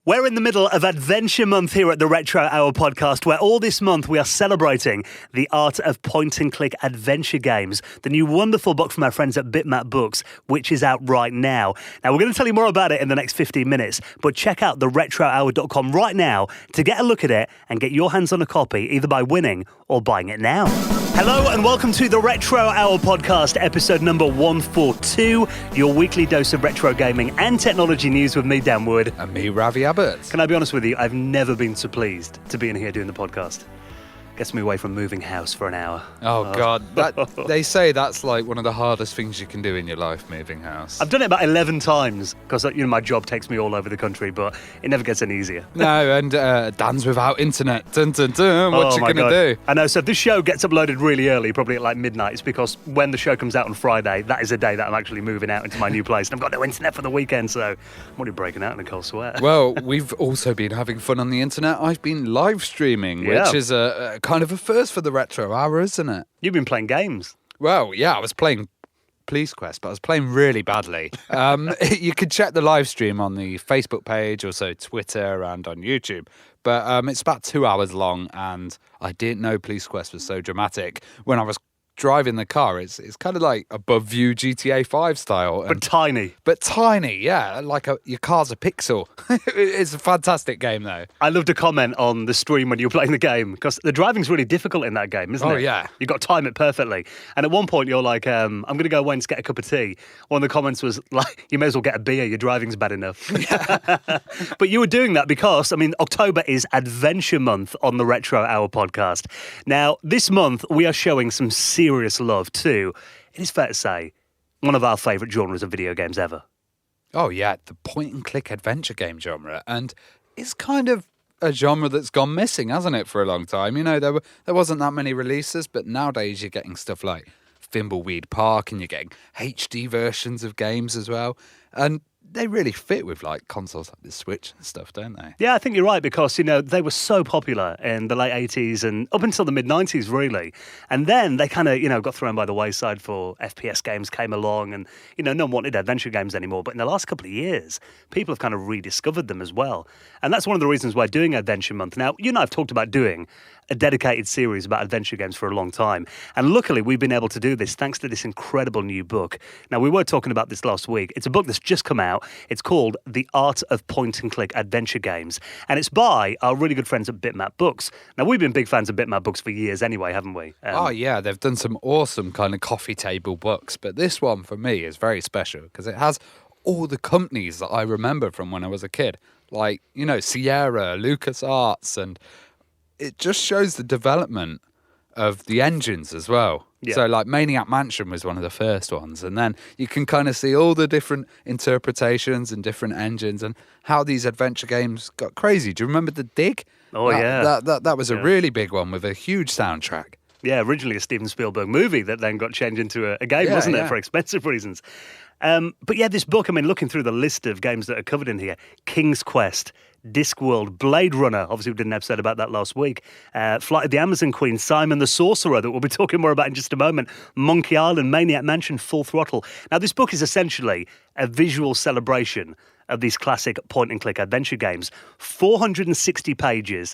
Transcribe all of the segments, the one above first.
We're in the middle of Adventure Month here at the Retro Hour podcast, where all this month we are celebrating the art of point-and-click adventure games, the new wonderful book from our friends at Bitmap Books, which is out right now. Now, we're going to tell you more about it in the next 15 minutes, but check out theretrohour.com right now to get a look at it and get your hands on a copy, either by winning or buying it now. Hello and welcome to the Retro Hour podcast, episode number 142, your weekly dose of retro gaming and technology news with me, Dan Wood. And me, Ravi Abbott. Can I be honest with you? I've never been so pleased to be in here doing the podcast. Gets me away from moving house for an hour. Oh, God. They say that's like one of the hardest things you can do in your life, moving house. I've done it about 11 times because my job takes me all over the country, but it never gets any easier. No, and Dan's without internet. Dun, dun, dun. What you going to do? I know, so if this show gets uploaded really early, probably at like midnight, it's because when the show comes out on Friday, that is a day that I'm actually moving out into my new place. And I've got no internet for the weekend, so I'm already breaking out in a cold sweat. Well, we've also been having fun on the internet. I've been live streaming, which is a kind of a first for the Retro Hour, isn't it? You've been playing games. Well, yeah, I was playing Police Quest, but I was playing really badly. You can check the live stream on the Facebook page, also Twitter and on YouTube. But it's about 2 hours long, and I didn't know Police Quest was so dramatic. When I was driving the car, it's kind of like above view GTA 5 style. But tiny. But tiny, yeah. Like your car's a pixel. It's a fantastic game, though. I loved a comment on the stream when you were playing the game, because the driving's really difficult in that game, isn't it? Oh, yeah. You've got to time it perfectly. And at one point, you're like, I'm going to go away and get a cup of tea. One of the comments was like, you may as well get a beer, your driving's bad enough. Yeah. But you were doing that because, October is Adventure Month on the Retro Hour podcast. Now, this month, we are showing some serious love to, it is fair to say, one of our favourite genres of video games ever. Oh, yeah, the point-and-click adventure game genre. And it's kind of a genre that's gone missing, hasn't it, for a long time? You know, there wasn't that many releases, but nowadays you're getting stuff like Thimbleweed Park, and you're getting HD versions of games as well. And they really fit with like consoles like the Switch and stuff, don't they? Yeah, I think you're right, because, they were so popular in the late 80s and up until the mid-90s, really. And then they kind of, got thrown by the wayside for FPS games came along, and, no one wanted adventure games anymore. But in the last couple of years, people have kind of rediscovered them as well. And that's one of the reasons why doing Adventure Month. Now, you and I have talked about doing a dedicated series about adventure games for a long time. And luckily, we've been able to do this thanks to this incredible new book. Now, we were talking about this last week. It's a book that's just come out. It's called The Art of Point-and-Click Adventure Games. And it's by our really good friends at Bitmap Books. Now, we've been big fans of Bitmap Books for years anyway, haven't we? Oh, yeah. They've done some awesome kind of coffee table books. But this one, for me, is very special because it has all the companies that I remember from when I was a kid. Like, Sierra, LucasArts, and it just shows the development of the engines as well. Yeah. So like Maniac Mansion was one of the first ones, and then you can kind of see all the different interpretations and different engines and how these adventure games got crazy. Do you remember The Dig? Oh, yeah. That was a really big one with a huge soundtrack. Yeah, originally a Steven Spielberg movie that then got changed into a game, wasn't it, for expensive reasons. But yeah, this book, looking through the list of games that are covered in here, King's Quest, Discworld, Blade Runner, obviously we did an episode about that last week, Flight of the Amazon Queen, Simon the Sorcerer, that we'll be talking more about in just a moment, Monkey Island, Maniac Mansion, Full Throttle. Now, this book is essentially a visual celebration of these classic point-and-click adventure games. 460 pages.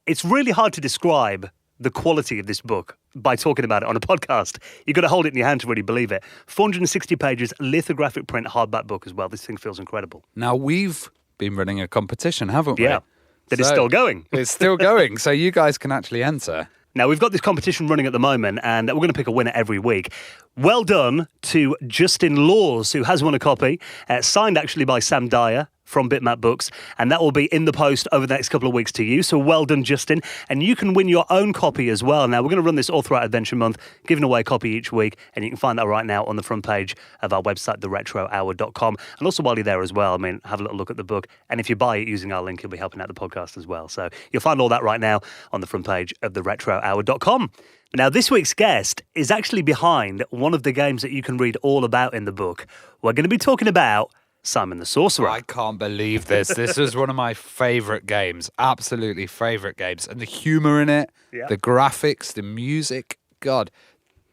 It's really hard to describe the quality of this book by talking about it on a podcast. You've got to hold it in your hand to really believe it. 460 pages, lithographic print, hardback book as well. This thing feels incredible. Now, we've been running a competition, haven't we? Yeah, that is still going. It's still going, so you guys can actually enter. Now, we've got this competition running at the moment, and we're going to pick a winner every week. Well done to Justin Laws, who has won a copy, signed actually by Sam Dyer from Bitmap Books, and that will be in the post over the next couple of weeks to you. So well done, Justin. And you can win your own copy as well. Now, we're going to run this all throughout Adventure Month, giving away a copy each week, and you can find that right now on the front page of our website, theretrohour.com. And also while you're there as well, have a little look at the book. And if you buy it using our link, you'll be helping out the podcast as well. So you'll find all that right now on the front page of theretrohour.com. Now, this week's guest is actually behind one of the games that you can read all about in the book. We're going to be talking about Simon the Sorcerer. I can't believe this. This was one of my favourite games. Absolutely favourite games. And the humour in it, the graphics, the music. God,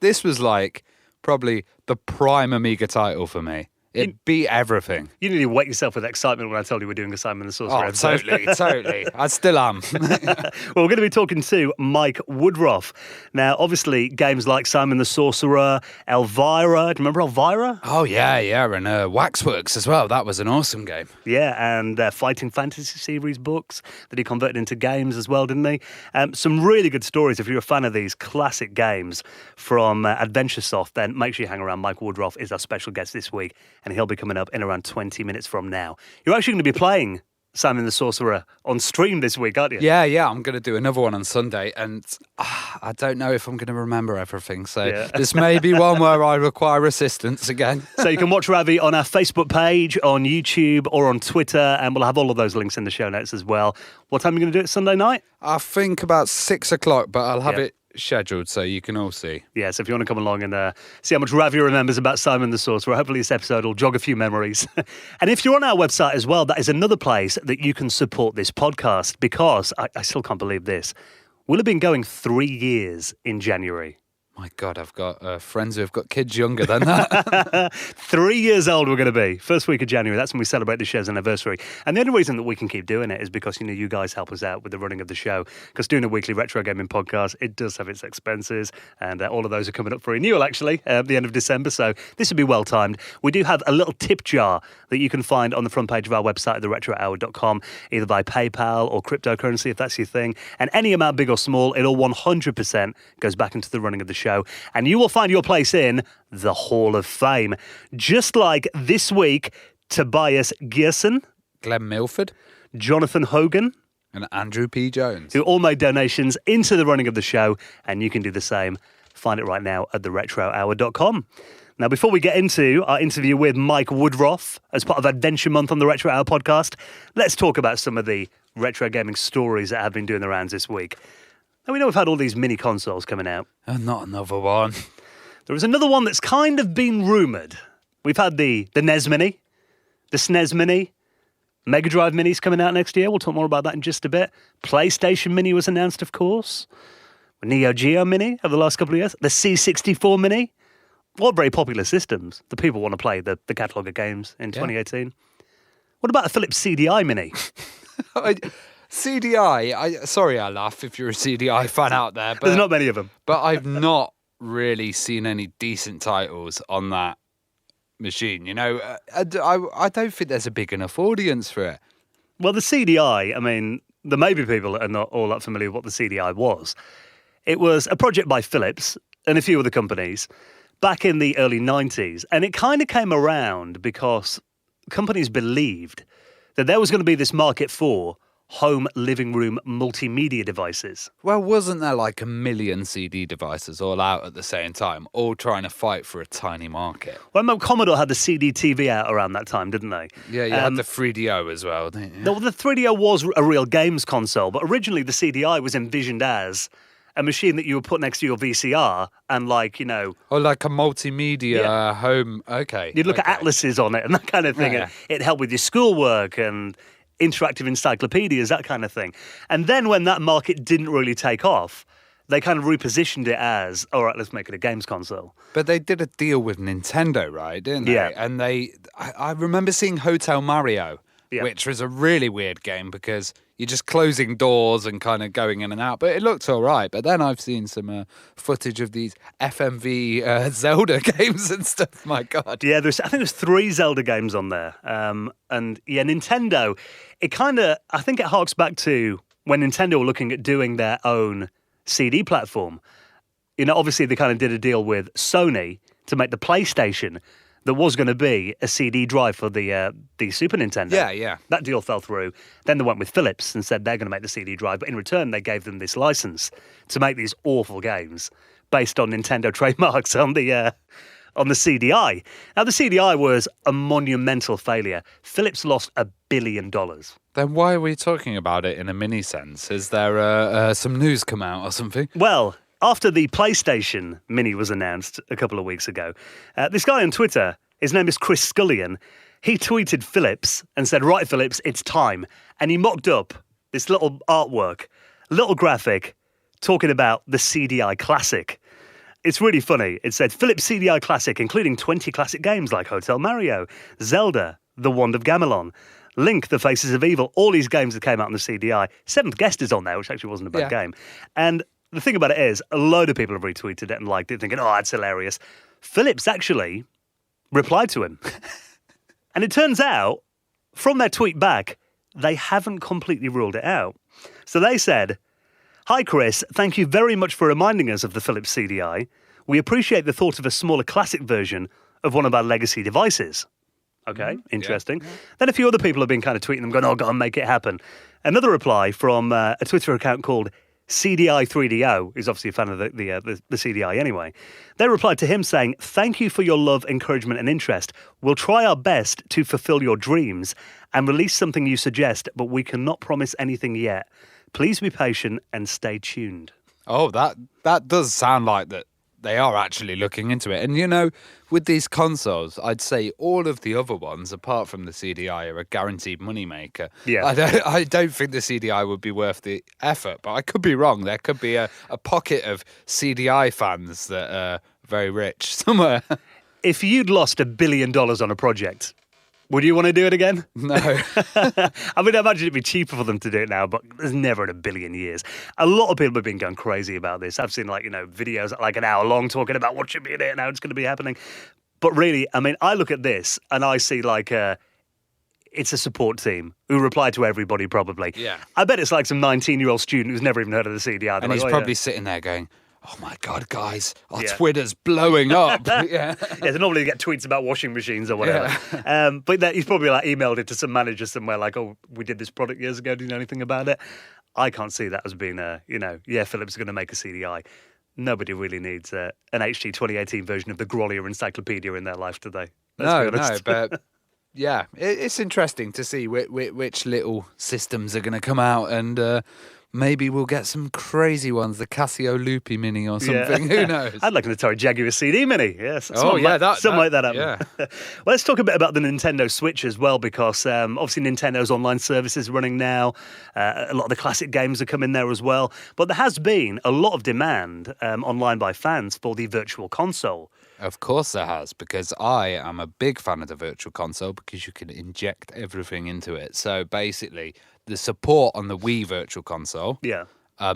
this was like probably the prime Amiga title for me. It beat everything. You nearly wet yourself with excitement when I told you we're doing a Simon the Sorcerer episode. Totally. I still am. Well, we're going to be talking to Mike Woodroffe. Now, obviously, games like Simon the Sorcerer, Elvira. Do you remember Elvira? Oh, yeah. And Waxworks as well. That was an awesome game. Yeah, and Fighting Fantasy series books that he converted into games as well, didn't he? Some really good stories. If you're a fan of these classic games from AdventureSoft, then make sure you hang around. Mike Woodroffe is our special guest this week, and he'll be coming up in around 20 minutes from now. You're actually going to be playing Simon the Sorcerer on stream this week, aren't you? Yeah. I'm going to do another one on Sunday, and I don't know if I'm going to remember everything. So this may be one where I require assistance again. So you can watch Ravi on our Facebook page, on YouTube, or on Twitter, and we'll have all of those links in the show notes as well. What time are you going to do it Sunday night? I think about 6 o'clock, but I'll have it scheduled so you can all see. Yeah, so if you want to come along and see how much Ravi remembers about Simon the Sorcerer, hopefully this episode will jog a few memories. And if you're on our website as well, that is another place that you can support this podcast, because I still can't believe this. We'll have been going 3 years in January. My God, I've got friends who have got kids younger than that. 3 years old we're going to be. First week of January, that's when we celebrate the show's anniversary. And the only reason that we can keep doing it is because, you guys help us out with the running of the show. Because doing a weekly retro gaming podcast, it does have its expenses. And all of those are coming up for renewal, actually, at the end of December. So this would be well timed. We do have a little tip jar that you can find on the front page of our website at theretrohour.com, either by PayPal or cryptocurrency, if that's your thing. And any amount, big or small, it all 100% goes back into the running of the show. And you will find your place in the Hall of Fame. Just like this week, Tobias Gearson, Glenn Milford, Jonathan Hogan, and Andrew P. Jones, who all made donations into the running of the show. And you can do the same. Find it right now at theretrohour.com. Now, before we get into our interview with Mike Woodroffe as part of Adventure Month on the Retro Hour podcast, let's talk about some of the retro gaming stories that have been doing the rounds this week. Now, we know we've had all these mini consoles coming out. Not another one. There was another one that's kind of been rumoured. We've had the NES Mini, the SNES Mini, Megadrive Minis coming out next year. We'll talk more about that in just a bit. PlayStation Mini was announced, of course. Neo Geo Mini over the last couple of years. The C64 Mini. All very popular systems. The people want to play the catalogue of games in 2018. What about a Philips CDI Mini? CDI, sorry I laugh if you're a CDI fan out there. But, there's not many of them. But I've not really seen any decent titles on that machine. I don't think there's a big enough audience for it. Well, the CDI, I mean, there may be people that are not all that familiar with what the CDI was. It was a project by Philips and a few other companies back in the early 90s. And it kind of came around because companies believed that there was going to be this market for home living room multimedia devices. Well, wasn't there like 1 million CD devices all out at the same time, all trying to fight for a tiny market? Well, Commodore had the CD TV out around that time, didn't they? Yeah, you had the 3DO as well, didn't you? No, the 3DO was a real games console, but originally the CDI was envisioned as a machine that you would put next to your VCR and Oh, like a multimedia home, okay. You'd look at atlases on it and that kind of thing. Yeah. It helped with your schoolwork and interactive encyclopedias, that kind of thing. And then when that market didn't really take off, they kind of repositioned it as, all right, let's make it a games console. But they did a deal with Nintendo, right, didn't they? Yeah. And I remember seeing Hotel Mario, which was a really weird game because you're just closing doors and kind of going in and out. But it looked all right. But then I've seen some footage of these FMV Zelda games and stuff. My God. Yeah, I think there's 3 Zelda games on there. And Nintendo, I think it harks back to when Nintendo were looking at doing their own CD platform. Obviously they kind of did a deal with Sony to make the PlayStation. There was going to be a CD drive for the Super Nintendo. Yeah. That deal fell through. Then they went with Philips and said they're going to make the CD drive. But in return, they gave them this license to make these awful games based on Nintendo trademarks on the CDI. Now, the CDI was a monumental failure. Philips lost $1 billion. Then why are we talking about it in a mini sense? Is there some news come out or something? Well, after the PlayStation Mini was announced a couple of weeks ago, this guy on Twitter, his name is Chris Scullion, he tweeted Philips and said, right, Philips, it's time. And he mocked up this little artwork, little graphic, talking about the CDI Classic. it's really funny. It said Philips CDI Classic, including 20 classic games like Hotel Mario, Zelda, The Wand of Gamelon, Link, The Faces of Evil, all these games that came out on the CDI. Seventh Guest is on there, which actually wasn't a bad game. And the thing about it is, a load of people have retweeted it and liked it, thinking, oh, that's hilarious. Philips actually replied to him. And it turns out, from their tweet back, they haven't completely ruled it out. So they said, "Hi Chris, thank you very much for reminding us of the Philips CDI. We appreciate the thought of a smaller classic version of one of our legacy devices." Okay, interesting. Yeah. Then a few other people have been kind of tweeting them, going, "Oh, go on, make it happen." Another reply from a Twitter account called CDI3DO, who's obviously a fan of the CDI anyway. They replied to him saying, "Thank you for your love, encouragement and interest. We'll try our best to fulfill your dreams and release something you suggest, but we cannot promise anything yet. Please be patient and stay tuned." Oh, that does sound like that they are actually looking into it. And, you know, with these consoles, I'd say all of the other ones, apart from the CDI, are a guaranteed moneymaker. Yeah. I don't think the CDI would be worth the effort, but I could be wrong. There could be a pocket of CDI fans that are very rich somewhere. If you'd lost $1 billion on a project, would you want to do it again? No. I mean, I imagine it'd be cheaper for them to do it now, but there's never in a billion years. A lot of people have been going crazy about this. I've seen, videos like an hour long talking about what should be in it and how it's going to be happening. But really, I mean, I look at this and I see it's a support team who reply to everybody probably. Yeah. I bet it's like some 19-year-old student who's never even heard of the CDI. And he's probably sitting there going, "Oh my God, guys, our Twitter's blowing up." Yeah, they normally get tweets about washing machines or whatever. Yeah. But he's probably emailed it to some manager somewhere like, "Oh, we did this product years ago. Do you know anything about it?" I can't see that as being Philips is going to make a CDI. Nobody really needs an HT 2018 version of the Grolier Encyclopedia in their life today. No, but yeah, it's interesting to see which little systems are going to come out and. Maybe we'll get some crazy ones, the Casio Loopy Mini or something. Who knows? I'd like an Atari Jaguar CD Mini. Yes. Something like that happen. Yeah. Well, let's talk a bit about the Nintendo Switch as well, because obviously Nintendo's online service is running now. A lot of the classic games are coming there as well. But there has been a lot of demand online by fans for the Virtual Console. Of course there has, because I am a big fan of the Virtual Console because you can inject everything into it. So basically, the support on the Wii Virtual Console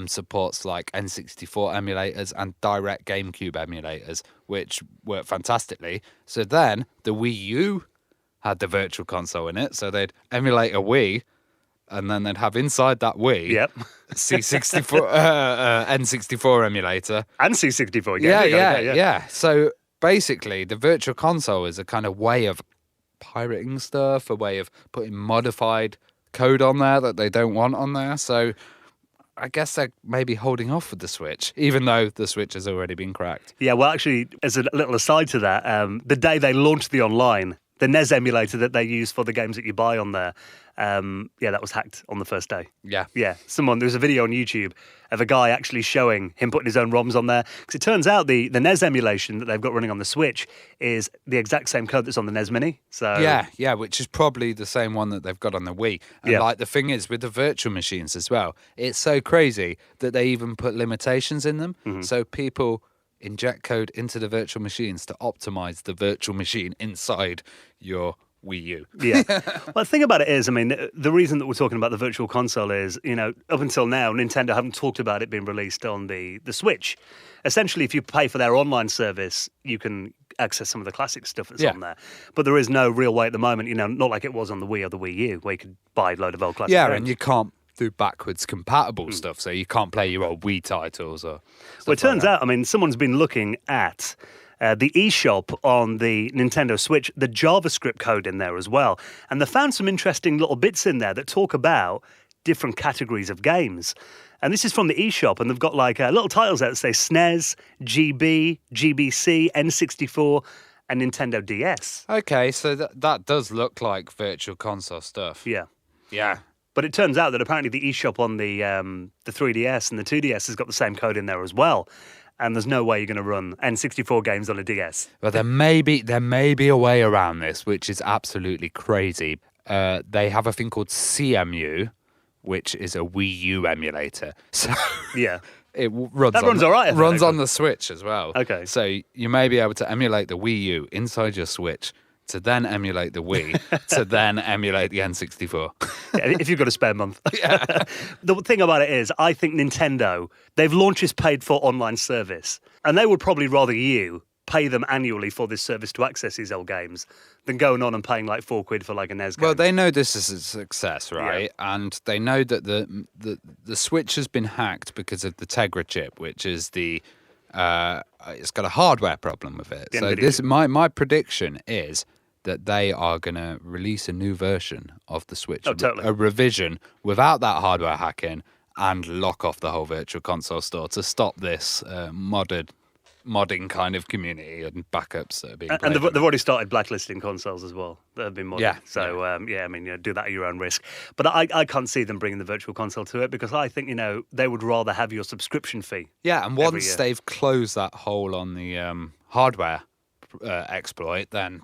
supports like N64 emulators and direct GameCube emulators, which work fantastically. So then the Wii U had the Virtual Console in it, so they'd emulate a Wii, and then they'd have inside that Wii C64, N64 emulator. And C64, yeah. So basically, the Virtual Console is a kind of way of pirating stuff, a way of putting modified code on there that they don't want on there. So I guess they're maybe holding off with the Switch, even though the Switch has already been cracked. Yeah, well, actually, as a little aside to that, the day they launched the online, the NES emulator that they use for the games that you buy on there, that was hacked on the first day. Yeah. There's a video on YouTube of a guy actually showing him putting his own ROMs on there. Because it turns out the NES emulation that they've got running on the Switch is the exact same code that's on the NES Mini. So Yeah, which is probably the same one that they've got on the Wii. And the thing is, with the virtual machines as well, it's so crazy that they even put limitations in them. Mm-hmm. So people inject code into the virtual machines to optimize the virtual machine inside your Wii U. Yeah. Well, the thing about it is, I mean, the reason that we're talking about the Virtual Console is, up until now, Nintendo haven't talked about it being released on the Switch. Essentially, if you pay for their online service, you can access some of the classic stuff that's on there. But there is no real way at the moment, not like it was on the Wii or the Wii U, where you could buy a load of old classic games. And you can't do backwards compatible stuff, so you can't play your old Wii titles or stuff. Well, it turns out, I mean, someone's been looking at the eShop on the Nintendo Switch, the JavaScript code in there as well. And they found some interesting little bits in there that talk about different categories of games. And this is from the eShop, and they've got little titles there that say SNES, GB, GBC, N64, and Nintendo DS. Okay, so that does look like Virtual Console stuff. Yeah. Yeah. But it turns out that apparently the eShop on the 3DS and the 2DS has got the same code in there as well. And there's no way you're going to run N64 games on a DS. Well, there may be a way around this, which is absolutely crazy. They have a thing called CMU, which is a Wii U emulator. So Yeah. it runs. That runs all right, I think, Runs actually. on the Switch as well. Okay. So you may be able to emulate the Wii U inside your Switch, to then emulate the Wii, to then emulate the N64. Yeah, if you've got a spare month. The thing about it is, I think Nintendo, they've launched this paid-for online service, and they would probably rather you pay them annually for this service to access these old games than going on and paying like £4 for like a NES game. Well, they know this is a success, right? Yeah. And they know that the Switch has been hacked because of the Tegra chip, which is it's got a hardware problem with it. So this, my prediction is that they are going to release a new version of the Switch, a revision without that hardware hacking, and lock off the whole Virtual Console store to stop this modding kind of community and backups that are being and they've already started blacklisting consoles as well that have been modded. Yeah. So, I mean, do that at your own risk. But I can't see them bringing the Virtual Console to it because I think, they would rather have your subscription fee. Yeah, and once they've closed that hole on the hardware exploit, then,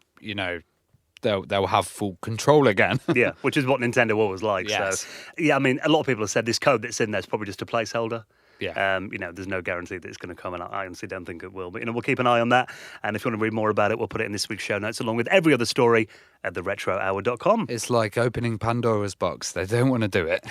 they'll have full control again. Yeah, which is what Nintendo always likes. Yes. So, yeah, I mean, a lot of people have said this code that's in there is probably just a placeholder. Yeah. There's no guarantee that it's going to come, and I honestly don't think it will. But, we'll keep an eye on that. And if you want to read more about it, we'll put it in this week's show notes, along with every other story at theretrohour.com. It's like opening Pandora's box. They don't want to do it.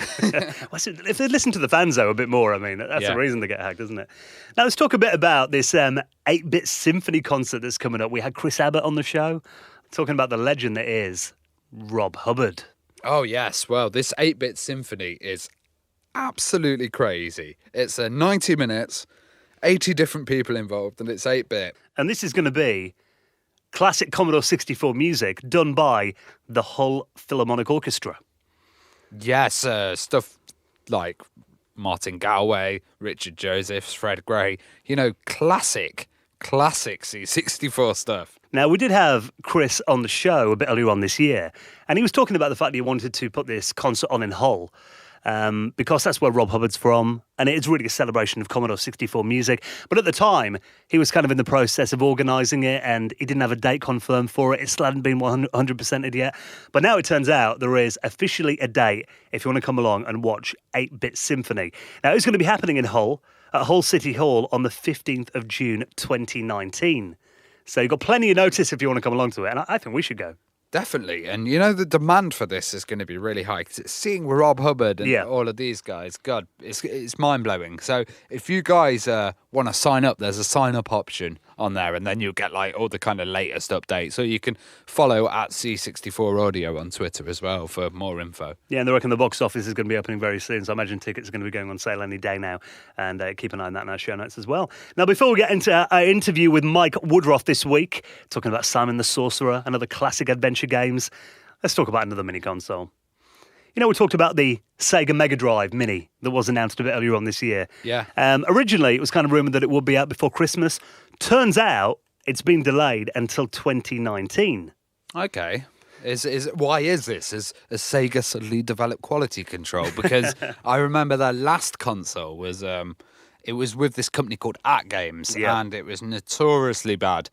Well, if they listen to the fans, though, a bit more, I mean, that's the reason they get hacked, isn't it? Now, let's talk a bit about this 8-bit symphony concert that's coming up. We had Chris Abbott on the show, talking about the legend that is Rob Hubbard. Oh, yes. Well, this 8-bit symphony is absolutely crazy. It's 90 minutes, 80 different people involved, and it's 8-bit. And this is going to be classic Commodore 64 music done by the Hull Philharmonic Orchestra. Yes, stuff like Martin Galway, Richard Josephs, Fred Gray. Classic C64 stuff. Now, we did have Chris on the show a bit earlier on this year, and he was talking about the fact that he wanted to put this concert on in Hull. Because that's where Rob Hubbard's from, and it is really a celebration of Commodore 64 music. But at the time, he was kind of in the process of organising it, and he didn't have a date confirmed for it. It still hadn't been 100%ed yet. But now it turns out there is officially a date if you want to come along and watch 8-Bit Symphony. Now, it's going to be happening in Hull, at Hull City Hall on the 15th of June 2019. So you've got plenty of notice if you want to come along to it, and I think we should go. Definitely. And the demand for this is going to be really high. 'Cause seeing Rob Hubbard and all of these guys, God, it's mind-blowing. So if you guys want to sign up, there's a sign-up option on there, and then you'll get like all the kind of latest updates. So you can follow at C64 Audio on Twitter as well for more info. Yeah, and they reckon the box office is going to be opening very soon, so I imagine tickets are going to be going on sale any day now, and keep an eye on that in our show notes as well. Now, before we get into our interview with Mike Woodroffe this week, talking about Simon the Sorcerer and other classic adventure games, let's talk about another mini console. We talked about the Sega Megadrive Mini that was announced a bit earlier on this year. Yeah. Originally, it was kind of rumoured that it would be out before Christmas. Turns out it's been delayed until 2019. Okay. Why is this? Has Sega suddenly developed quality control? Because I remember their last console was it was with this company called AtGames, and it was notoriously bad.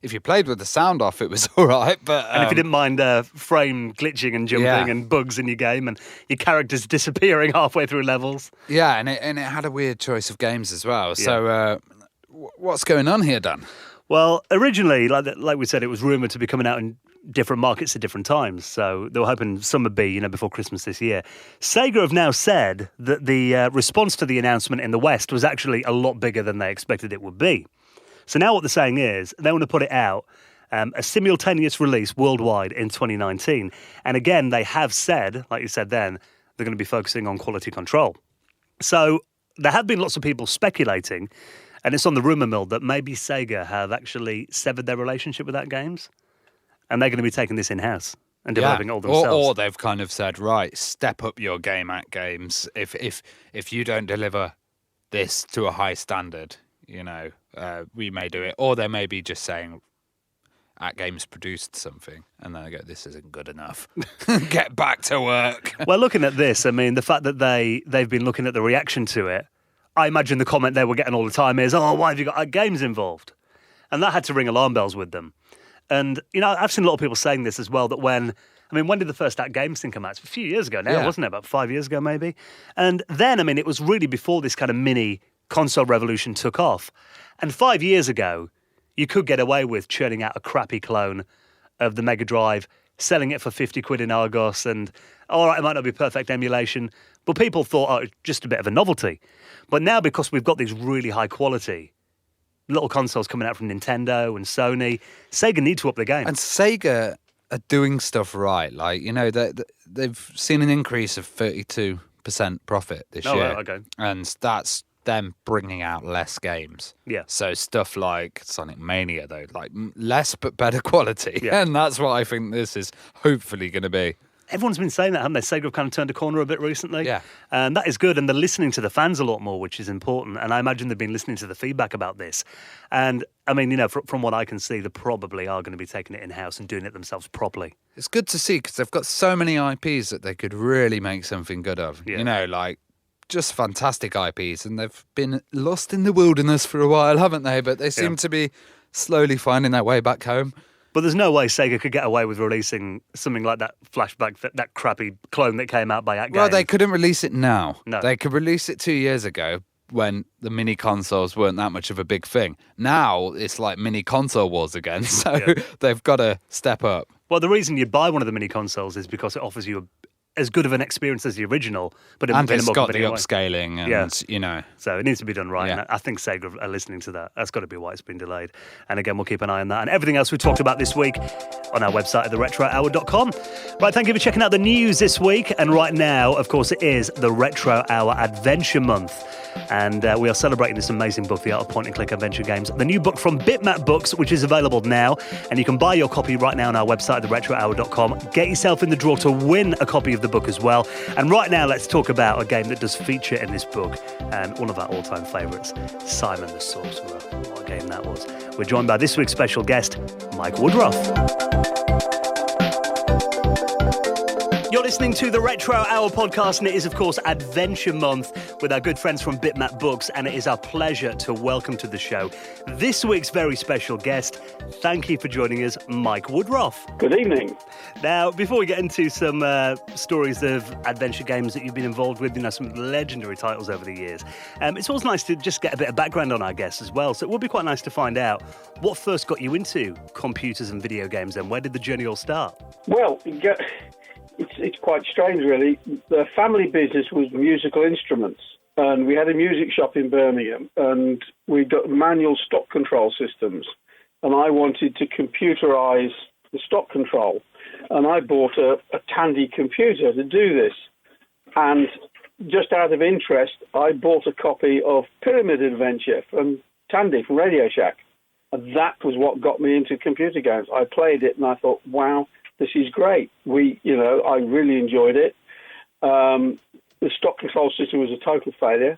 If you played with the sound off, it was all right. But and if you didn't mind frame glitching and jumping and bugs in your game and your characters disappearing halfway through levels. Yeah, and it had a weird choice of games as well. Yeah. So what's going on here, Dan? Well, originally, like we said, it was rumoured to be coming out in different markets at different times. So they were hoping some would be, before Christmas this year. Sega have now said that the response to the announcement in the West was actually a lot bigger than they expected it would be. So now what they're saying is they want to put it out, a simultaneous release worldwide in 2019. And again, they have said, like you said then, they're going to be focusing on quality control. So there have been lots of people speculating, and it's on the rumour mill that maybe Sega have actually severed their relationship with AtGames. And they're going to be taking this in-house and developing it all themselves. Or they've kind of said, right, step up your game at games. If you don't deliver this to a high standard, we may do it. Or they may be just saying, AtGames produced something, and then they go, this isn't good enough. Get back to work. Well, looking at this, I mean, the fact that they've been looking at the reaction to it, I imagine the comment they were getting all the time is, oh, why have you got AtGames involved? And that had to ring alarm bells with them. And, I've seen a lot of people saying this as well, that when I mean, when did the first At Games thing come out? It's a few years ago now, Yeah. wasn't it? About 5 years ago, maybe. And then, I mean, it was really before this kind of mini console revolution took off. And 5 years ago, you could get away with churning out a crappy clone of the Megadrive, selling it for 50 quid in Argos, and all right, it might not be perfect emulation, but people thought, oh, it's just a bit of a novelty. But now, because we've got these really high quality little consoles coming out from Nintendo and Sony, Sega need to up the game. And Sega are doing stuff right. Like, you know, they've seen an increase of 32% profit this year. Right, okay. And that's them bringing out less games. Yeah. So stuff like Sonic Mania, though, like less but better quality. Yeah. And that's what I think this is hopefully going to be. Everyone's been saying that, haven't they? Sega have kind of turned a corner a bit recently. Yeah. And that is good. And they're listening to the fans a lot more, which is important. And I imagine they've been listening to the feedback about this. And, I mean, you know, from what I can see, they probably are going to be taking it in-house and doing it themselves properly. It's good to see because they've got so many IPs that they could really make something good of. Yeah. You know, like just fantastic IPs. And they've been lost in the wilderness for a while, haven't they? But they seem to be slowly finding their way back home. But there's no way Sega could get away with releasing something like that flashback, that crappy clone that came out by At Games. Well, they couldn't release it now. No. They could release it 2 years ago when the mini consoles weren't that much of a big thing. Now it's like mini console wars again, so they've got to step up. Well, the reason you buy one of the mini consoles is because it offers you as good of an experience as the original, but in And a it's more got the convenient way. upscaling and, you know. So it needs to be done right. Yeah. And I think Sega are listening to that. That's got to be why it's been delayed. And again, we'll keep an eye on that. And everything else we talked about this week on our website at theretrohour.com. Right, thank you for checking out the news this week. And right now, of course, it is the Retro Hour Adventure Month. And we are celebrating this amazing book, The Art of Point-and-Click Adventure Games. The new book from Bitmap Books, which is available now. And you can buy your copy right now on our website, theretrohour.com. Get yourself in the draw to win a copy of the book as well. And right now, let's talk about a game that does feature in this book and one of our all-time favourites, Simon the Sorcerer. What a game that was. We're joined by this week's special guest, Mike Woodroffe. You're listening to the Retro Hour podcast, and it is, of course, Adventure Month with our good friends from Bitmap Books, and it is our pleasure to welcome to the show this week's very special guest. Thank you for joining us, Mike Woodroffe. Good evening. Now, before we get into some stories of adventure games that you've been involved with, you know, some legendary titles over the years, it's always nice to just get a bit of background on our guests as well. So it would be quite nice to find out what first got you into computers and video games, and where did the journey all start? Well, it's quite strange, really. The family business was musical instruments, and we had a music shop in Birmingham, and we got manual stock control systems, and I wanted to computerize the stock control, and I bought a Tandy computer to do this, and just out of interest, I bought a copy of Pyramid Adventure from Tandy, from Radio Shack, and that was what got me into computer games. I played it, and I thought, wow, this is great. I really enjoyed it. The stock control system was a total failure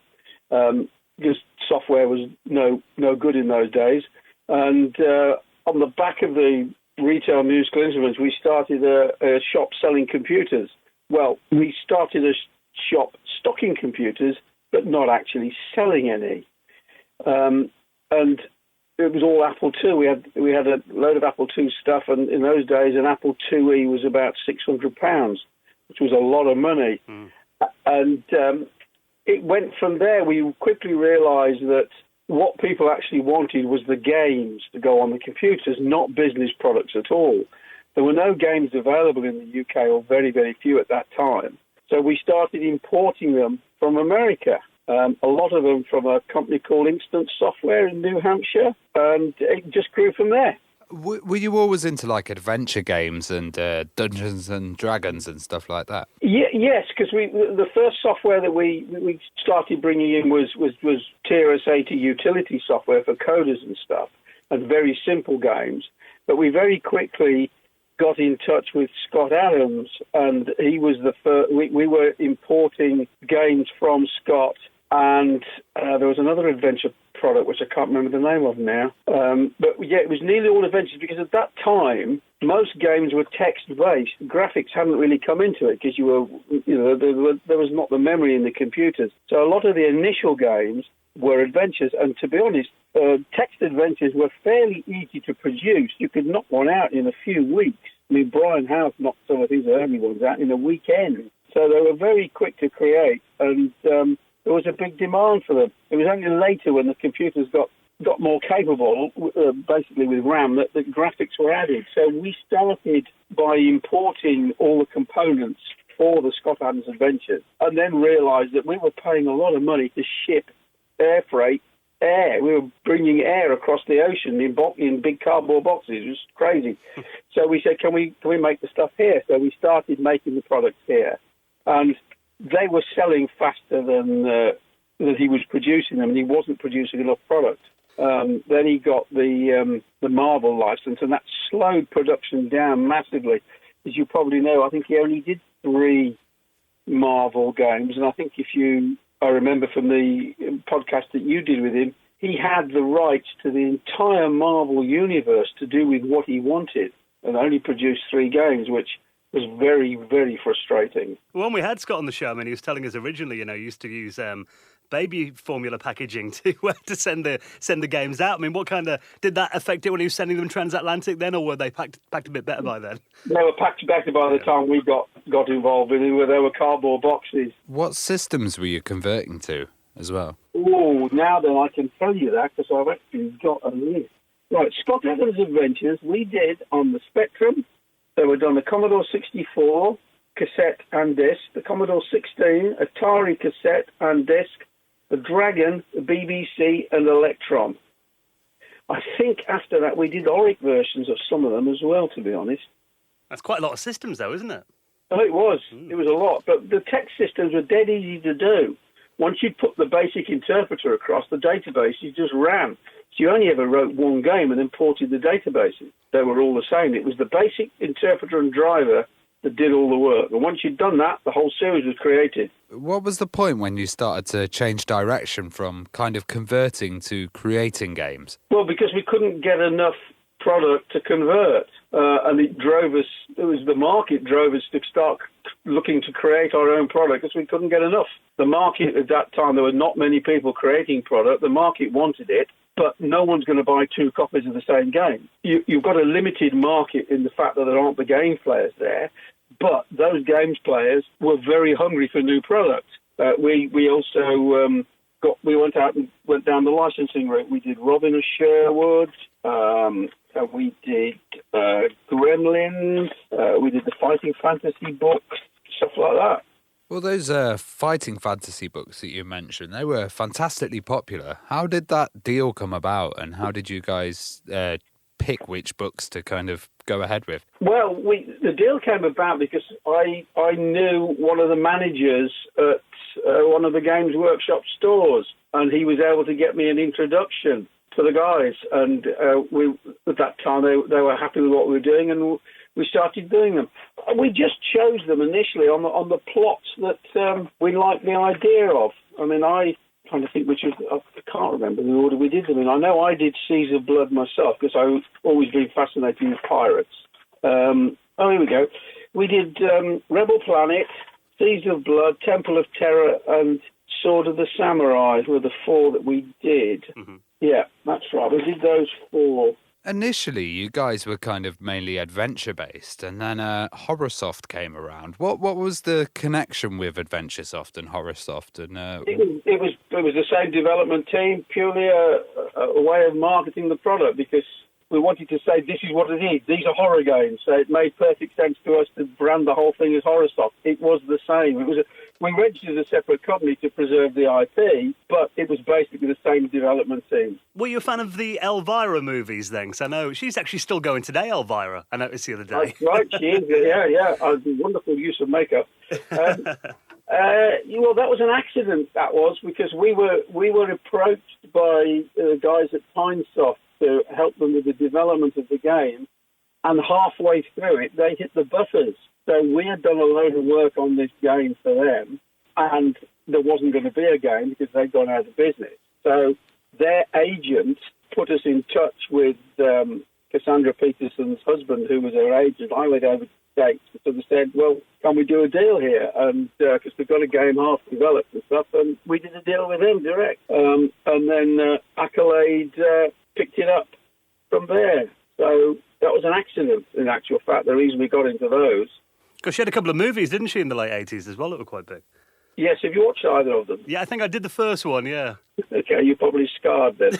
because software was no good in those days. And on the back of the retail musical instruments, we started a shop selling computers. Well, we started a shop stocking computers, but not actually selling any. And it was all Apple II. We had a load of Apple II stuff, and in those days, an Apple IIe was about £600, which was a lot of money. And it went from there. We quickly realised that what people actually wanted was the games to go on the computers, not business products at all. There were no games available in the UK, or very, very few at that time. So we started importing them from America. A lot of them from a company called Instant Software in New Hampshire, and it just grew from there. Were you always into like adventure games and Dungeons and Dragons and stuff like that? Yes, because the first software that we started bringing in was TRS-80 utility software for coders and stuff, and very simple games. But we very quickly got in touch with Scott Adams, and he was the first. We were importing games from Scott. And there was another adventure product, which I can't remember the name of now. But yeah, it was nearly all adventures, because at that time, most games were text-based. Graphics hadn't really come into it, because there was not the memory in the computers. So a lot of the initial games were adventures. And to be honest, text adventures were fairly easy to produce. You could knock one out in a few weeks. I mean, Brian House knocked some of his early ones out in a weekend. So they were very quick to create, and there was a big demand for them. It was only later when the computers got more capable, basically with RAM, that the graphics were added. So we started by importing all the components for the Scott Adams Adventures, and then realised that we were paying a lot of money to ship air freight. We were bringing air across the ocean in big cardboard boxes. It was crazy. So we said, can we make the stuff here? So we started making the products here, and they were selling faster than he was producing them, and he wasn't producing enough product. Then he got the Marvel license, and that slowed production down massively. As you probably know, I think he only did 3 Marvel games, and I think I remember from the podcast that you did with him, he had the rights to the entire Marvel universe to do with what he wanted, and only produced 3 games, which was very, very frustrating. When we had Scott on the show, I mean, he was telling us originally, he used to use baby formula packaging to send the games out. I mean, what kind of did that affect it when he was sending them transatlantic then, or were they packed a bit better by then? They were packed better by the time we got involved in it, where they were cardboard boxes. What systems were you converting to as well? Oh, now then I can tell you that, because I've actually got a list. Right, Scott Adams Adventures we did on the Spectrum. So we'd done the Commodore 64 cassette and disc, the Commodore 16 Atari cassette and disc, the Dragon, the BBC, and Electron. I think after that we did ORIC versions of some of them as well, to be honest. That's quite a lot of systems, though, isn't it? Oh, it was. It was a lot. But the text systems were dead easy to do. Once you'd put the basic interpreter across, the databases just ran. So you only ever wrote one game and then ported the databases. They were all the same. It was the basic interpreter and driver that did all the work. And once you'd done that, the whole series was created. What was the point when you started to change direction from kind of converting to creating games? Well, because we couldn't get enough product to convert. And the market drove us to start looking to create our own product, because we couldn't get enough. The market at that time, there were not many people creating product. The market wanted it, but no one's going to buy 2 copies of the same game. You've got a limited market in the fact that there aren't the game players there, but those games players were very hungry for new product. We also we went out and went down the licensing route. We did Robin of Sherwood. We did Gremlins. We did the Fighting Fantasy books, stuff like that. Well, those fighting fantasy books that you mentioned, they were fantastically popular. How did that deal come about, and how did you guys pick which books to kind of go ahead with? Well, the deal came about because I knew one of the managers at one of the Games Workshop stores, and he was able to get me an introduction to the guys. And at that time, they were happy with what we were doing, and we started doing them. We just chose them initially on the plots that we liked the idea of. I mean, I'm trying to think I can't remember the order we did them in. I know I did Seas of Blood myself, because I've always been fascinated with pirates. Here we go. We did Rebel Planet, Seas of Blood, Temple of Terror, and Sword of the Samurai were the 4 that we did. Mm-hmm. Yeah, that's right. We did those 4. Initially, you guys were kind of mainly adventure-based, and then HorrorSoft came around. What was the connection with AdventureSoft and HorrorSoft? And it was the same development team, purely a way of marketing the product, because we wanted to say, this is what it is. These are horror games. So it made perfect sense to us to brand the whole thing as HorrorSoft. It was the same. We registered a separate company to preserve the IP, but it was basically the same development team. Were you a fan of the Elvira movies then? Because I know she's actually still going today, Elvira. I noticed the other day. That's right, she is. Yeah. Wonderful use of makeup. Well, that was an accident, that was, because we were approached by guys at Pinesoft to help them with the development of the game, and halfway through it, they hit the buffers. So we had done a load of work on this game for them, and there wasn't going to be a game because they'd gone out of business. So their agent put us in touch with Cassandra Peterson's husband, who was her agent. I went over to the States, so they said, well, can we do a deal here? And because we've got a game half developed and stuff, and we did a deal with them direct. And then Accolade picked it up from there. So an accident, in actual fact, the reason we got into those. Because she had a couple of movies, didn't she, in the late 80s as well, that were quite big? Yes, have you watched either of them? Yeah, I think I did the first one, yeah. Okay, you're probably scarred then.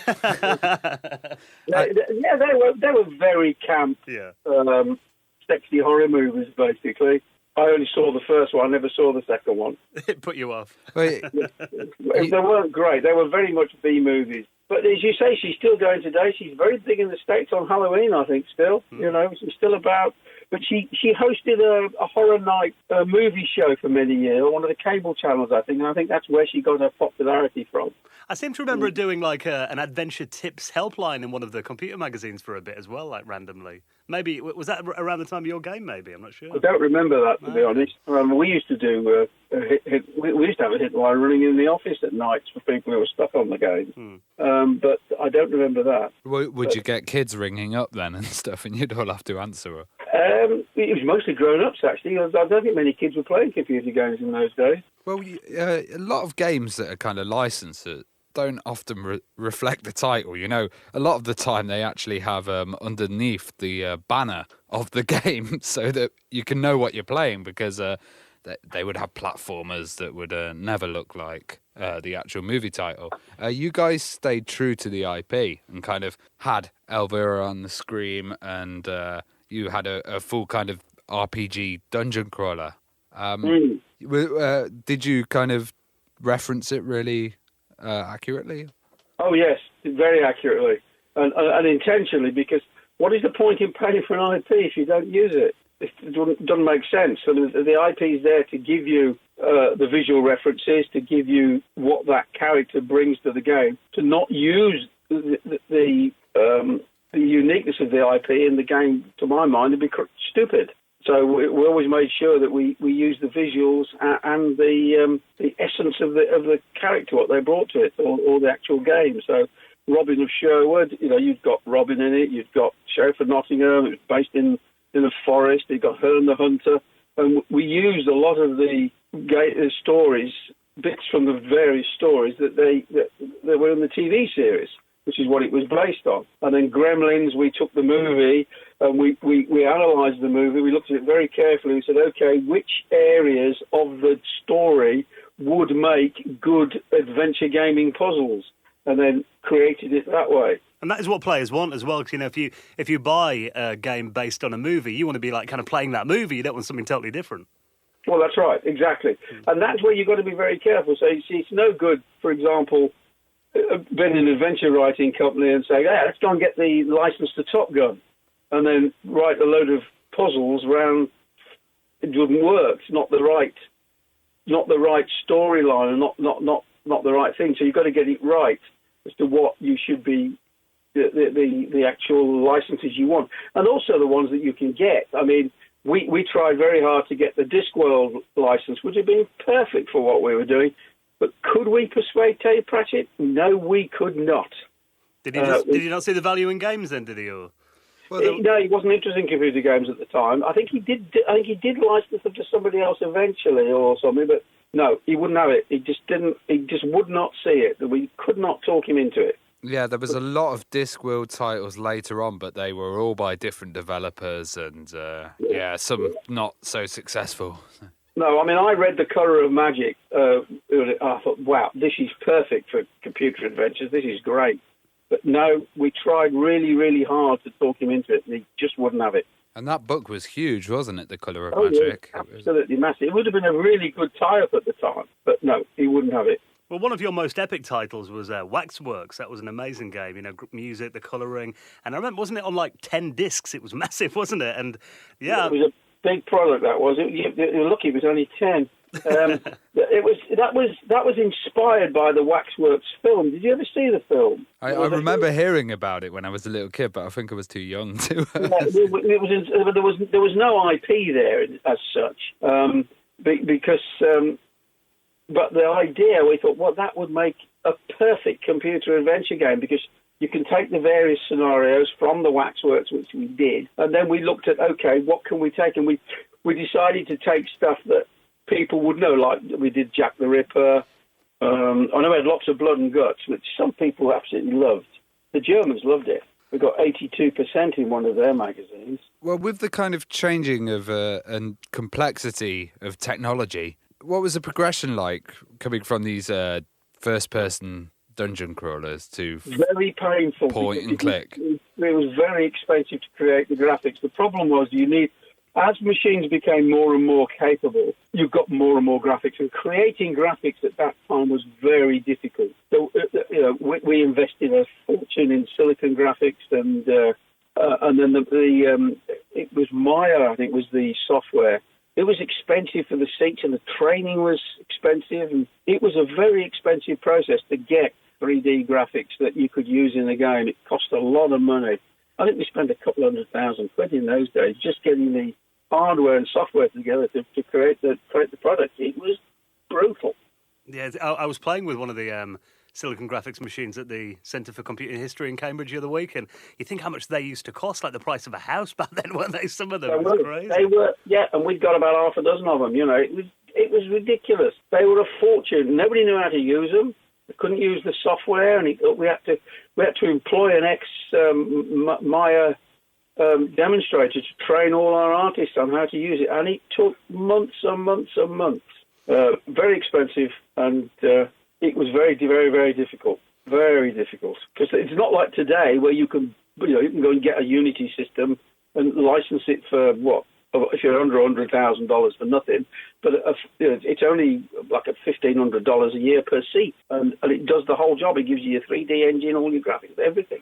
They were very camp, sexy horror movies, basically. I only saw the first one, I never saw the second one. It put you off. Wait, They weren't great, they were very much B movies. But as you say, she's still going today. She's very big in the States on Halloween, I think, still. You know, she's still about. But she hosted a horror night movie show for many years on one of the cable channels, I think. And I think that's where she got her popularity from. I seem to remember her doing like an adventure tips helpline in one of the computer magazines for a bit as well, like randomly. Maybe, was that around the time of your game, maybe? I'm not sure. I don't remember that, to be honest. We used to do, we used to have a hit line running in the office at nights for people who were stuck on the game. But I don't remember that. Would you get kids ringing up then and stuff, and you'd all have to answer her? It was mostly grown-ups, actually. I don't think many kids were playing computer games in those days. Well, a lot of games that are kind of licensed don't often reflect the title. You know, a lot of the time they actually have underneath the banner of the game so that you can know what you're playing, because they would have platformers that would never look like the actual movie title. You guys stayed true to the IP and kind of had Elvira on the screen, and you had a full kind of RPG dungeon crawler. Did you kind of reference it really accurately? Oh, yes, very accurately. And intentionally, because what is the point in paying for an IP if you don't use it? It doesn't make sense. So the IP is there to give you the visual references, to give you what that character brings to the game. To not use the uniqueness of the IP in the game, to my mind, would be stupid. So we always made sure that we used the visuals and the essence of the character, what they brought to it, or the actual game. So Robin of Sherwood, you know, you've got Robin in it. You've got Sheriff of Nottingham. It's based in a forest. You've got Herne the Hunter, and we used a lot of the stories, bits from the various stories that they were in the TV series, which is what it was based on. And then Gremlins, we took the movie and we analysed the movie. We looked at it very carefully. We said, okay, which areas of the story would make good adventure gaming puzzles? And then created it that way. And that is what players want as well, because, you know, if you buy a game based on a movie, you want to be like kind of playing that movie. You don't want something totally different. Well, that's right, exactly. And that's where you've got to be very careful. So it's no good, for example, being an adventure writing company and saying, hey, let's go and get the license to Top Gun, and then write a load of puzzles around. It wouldn't work. It's not the right storyline, and not the right thing. So you've got to get it right as to what you should be, the actual licenses you want, and also the ones that you can get. I mean, we tried very hard to get the Discworld license, which would have been perfect for what we were doing. But could we persuade Terry Pratchett? No, we could not. Did he not see the value in games then, did he? Or? No, he wasn't interested in computer games at the time. I think he did license them to somebody else eventually or something, but no, he wouldn't have it. He just would not see it. We could not talk him into it. Yeah, there was a lot of Discworld titles later on, but they were all by different developers, and some not so successful. No, I mean, I read The Colour of Magic. I thought, wow, this is perfect for computer adventures. This is great. But no, we tried really, really hard to talk him into it, and he just wouldn't have it. And that book was huge, wasn't it, The Colour of Magic? Yeah, absolutely massive. It would have been a really good tie-up at the time, but no, he wouldn't have it. Well, one of your most epic titles was Waxworks. That was an amazing game, you know, music, the colouring. And I remember, wasn't it on like 10 discs? It was massive, wasn't it? And yeah. It was a big product, that was. You're lucky it was only 10. That was inspired by the Waxworks film. Did you ever see the film? I remember hearing about it when I was a little kid, but I think I was too young to. There was no IP there as such, because. But the idea, we thought, well, that would make a perfect computer adventure game, because you can take the various scenarios from the Waxworks, which we did, and then we looked at, okay, what can we take? And we decided to take stuff that people would know, like we did Jack the Ripper. I know we had lots of blood and guts, which some people absolutely loved. The Germans loved it. We got 82% in one of their magazines. Well, with the kind of changing of and complexity of technology, what was the progression like coming from these first-person dungeon crawlers to very painful point and click? It was very expensive to create the graphics. The problem was as machines became more and more capable, you've got more and more graphics, and creating graphics at that time was very difficult. So, we invested a fortune in silicon graphics, and then it was Maya, I think, was the software. It was expensive for the seats, and the training was expensive, and it was a very expensive process to get 3D graphics that you could use in the game. It cost a lot of money. I think we spent a couple $100,000 in those days just getting the hardware and software together to create the product. It was brutal. Yeah, I was playing with one of the silicon graphics machines at the Centre for Computing History in Cambridge the other week, and you think how much they used to cost, like the price of a house back then, weren't they? Some of them was crazy. They were, yeah, and we'd got about half a dozen of them. It was ridiculous. They were a fortune. Nobody knew how to use them. They couldn't use the software, and we had to employ an ex-Maya demonstrator to train all our artists on how to use it, and it took months and months and months. Very expensive, and it was very, very, very difficult. Very difficult, because it's not like today where you can go and get a Unity system and license it for what? If you're under $100,000 for nothing, but it's only like $1,500 a year per seat, and it does the whole job. It gives you your 3D engine, all your graphics, everything.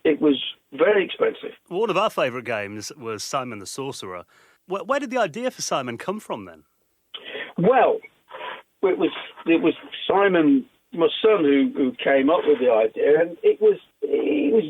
It was very expensive. One of our favourite games was Simon the Sorcerer. Where did the idea for Simon come from then? Well, it was Simon, my son, who came up with the idea, and it was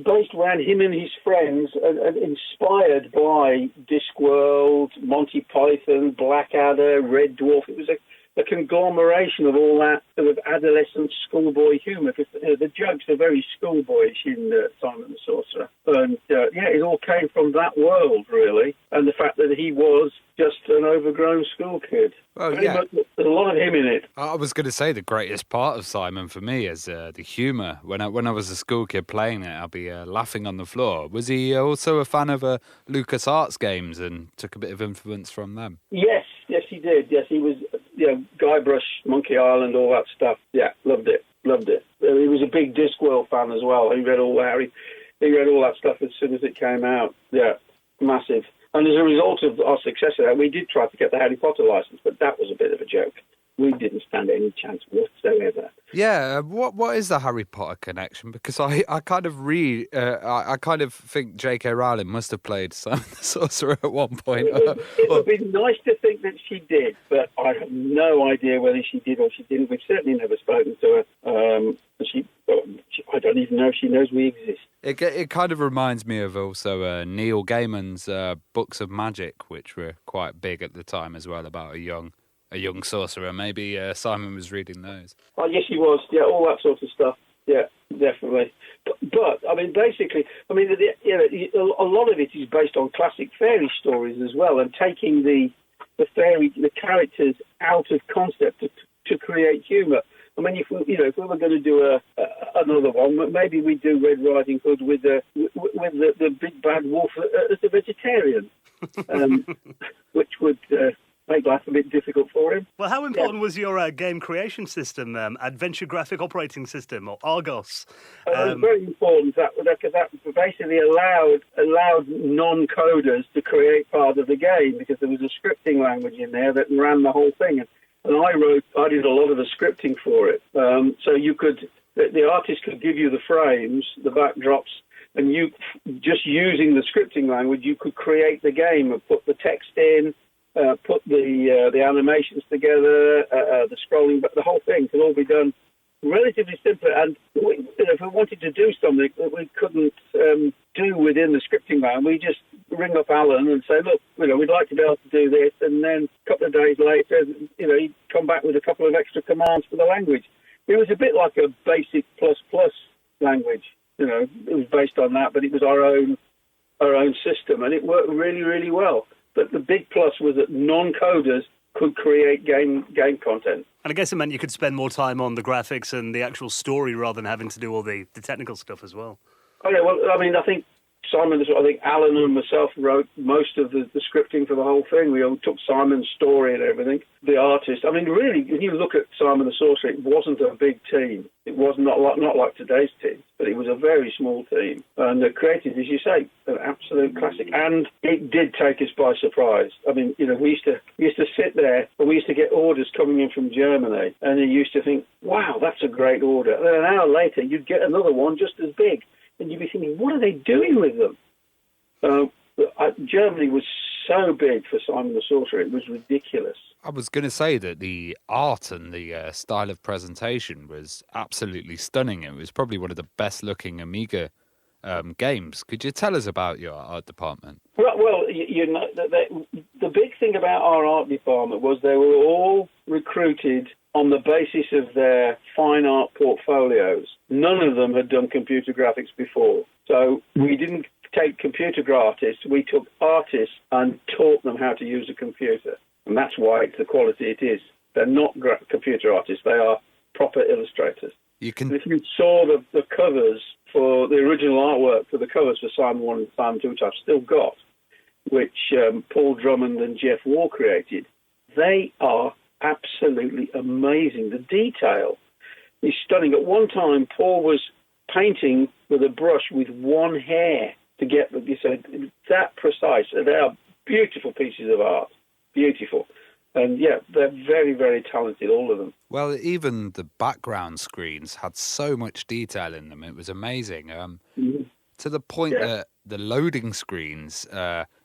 based around him and his friends, and inspired by Discworld, Monty Python, Blackadder, Red Dwarf. It was a conglomeration of all that sort of adolescent schoolboy humour, because the jokes are very schoolboyish in Simon the Sorcerer. And, it all came from that world, really, and the fact that he was just an overgrown school kid. Well, yeah. There's a lot of him in it. I was going to say the greatest part of Simon for me is the humour. When I was a school kid playing it, I'd be laughing on the floor. Was he also a fan of LucasArts games and took a bit of influence from them? Yes, he did. Yes, he was, Guybrush, Monkey Island, all that stuff. Yeah, loved it. He was a big Discworld fan as well. He read all that stuff as soon as it came out. Yeah, massive. And as a result of our success of that, we did try to get the Harry Potter license, but that was a bit of a joke. We didn't stand any chance whatsoever. Yeah, what is the Harry Potter connection? Because I kind of I kind of think J.K. Rowling must have played Simon the Sorcerer at one point. It would be nice to think that she did, but I have no idea whether she did or she didn't. We've certainly never spoken to her. I don't even know if she knows we exist. It kind of reminds me of also Neil Gaiman's Books of Magic, which were quite big at the time as well, about a young sorcerer. Maybe Simon was reading those. Oh, yes, he was. Yeah, all that sort of stuff. Yeah, definitely. But I mean, basically, a lot of it is based on classic fairy stories as well, and taking the characters out of concept to create humour. I mean, if we were going to do another one, maybe we'd do Red Riding Hood with the big bad wolf as a vegetarian, which would make life a bit difficult for him. Well, how important was your game creation system, Adventure Graphic Operating System, or Argos? It was very important, because that basically allowed non-coders to create part of the game, because there was a scripting language in there that ran the whole thing. And I did a lot of the scripting for it. So the artist could give you the frames, the backdrops, and you, just using the scripting language, you could create the game and put the text in, put the animations together, the scrolling, but the whole thing could all be done relatively simple. And if we wanted to do something that we couldn't do within the scripting language, we just ring up Alan and say, look, we'd like to be able to do this, and then a couple of days later, he'd come back with a couple of extra commands for the language. It was a bit like a basic plus language. It was based on that, but it was our own system, and it worked really, really well. But the big plus was that non-coders could create game content. And I guess it meant you could spend more time on the graphics and the actual story rather than having to do all the technical stuff as well. Okay, well, I mean, I think Simon, I think Alan and myself wrote most of the scripting for the whole thing. We all took Simon's story and everything. The artist, I mean, really, when you look at Simon the Sorcerer, it wasn't a big team. It was not like today's team, but it was a very small team. And the creative, as you say, an absolute classic. And it did take us by surprise. I mean, you know, we used to sit there, and we used to get orders coming in from Germany, and you used to think, wow, that's a great order. And then an hour later, you'd get another one just as big. And you'd be thinking, what are they doing with them? Germany was so big for Simon the Sorcerer, it was ridiculous. I was going to say that the art and the style of presentation was absolutely stunning. It was probably one of the best-looking Amiga games. Could you tell us about your art department? Well, you know, the big thing about our art department was they were all recruited on the basis of their fine art portfolios. None of them had done computer graphics before. So we didn't take computer artists, we took artists and taught them how to use a computer. And that's why it's the quality it is. They're not computer artists, they are proper illustrators. And if you saw the covers for the original artwork for the covers for Simon 1 and Simon 2, which I've still got, which Paul Drummond and Jeff Waugh created, they are absolutely amazing. The detail is stunning. At one time, Paul was painting with a brush with one hair to get that precise. They are beautiful pieces of art. Beautiful. And yeah, they're very, very talented, all of them. Well, even the background screens had so much detail in them. It was amazing. To the point that the loading screens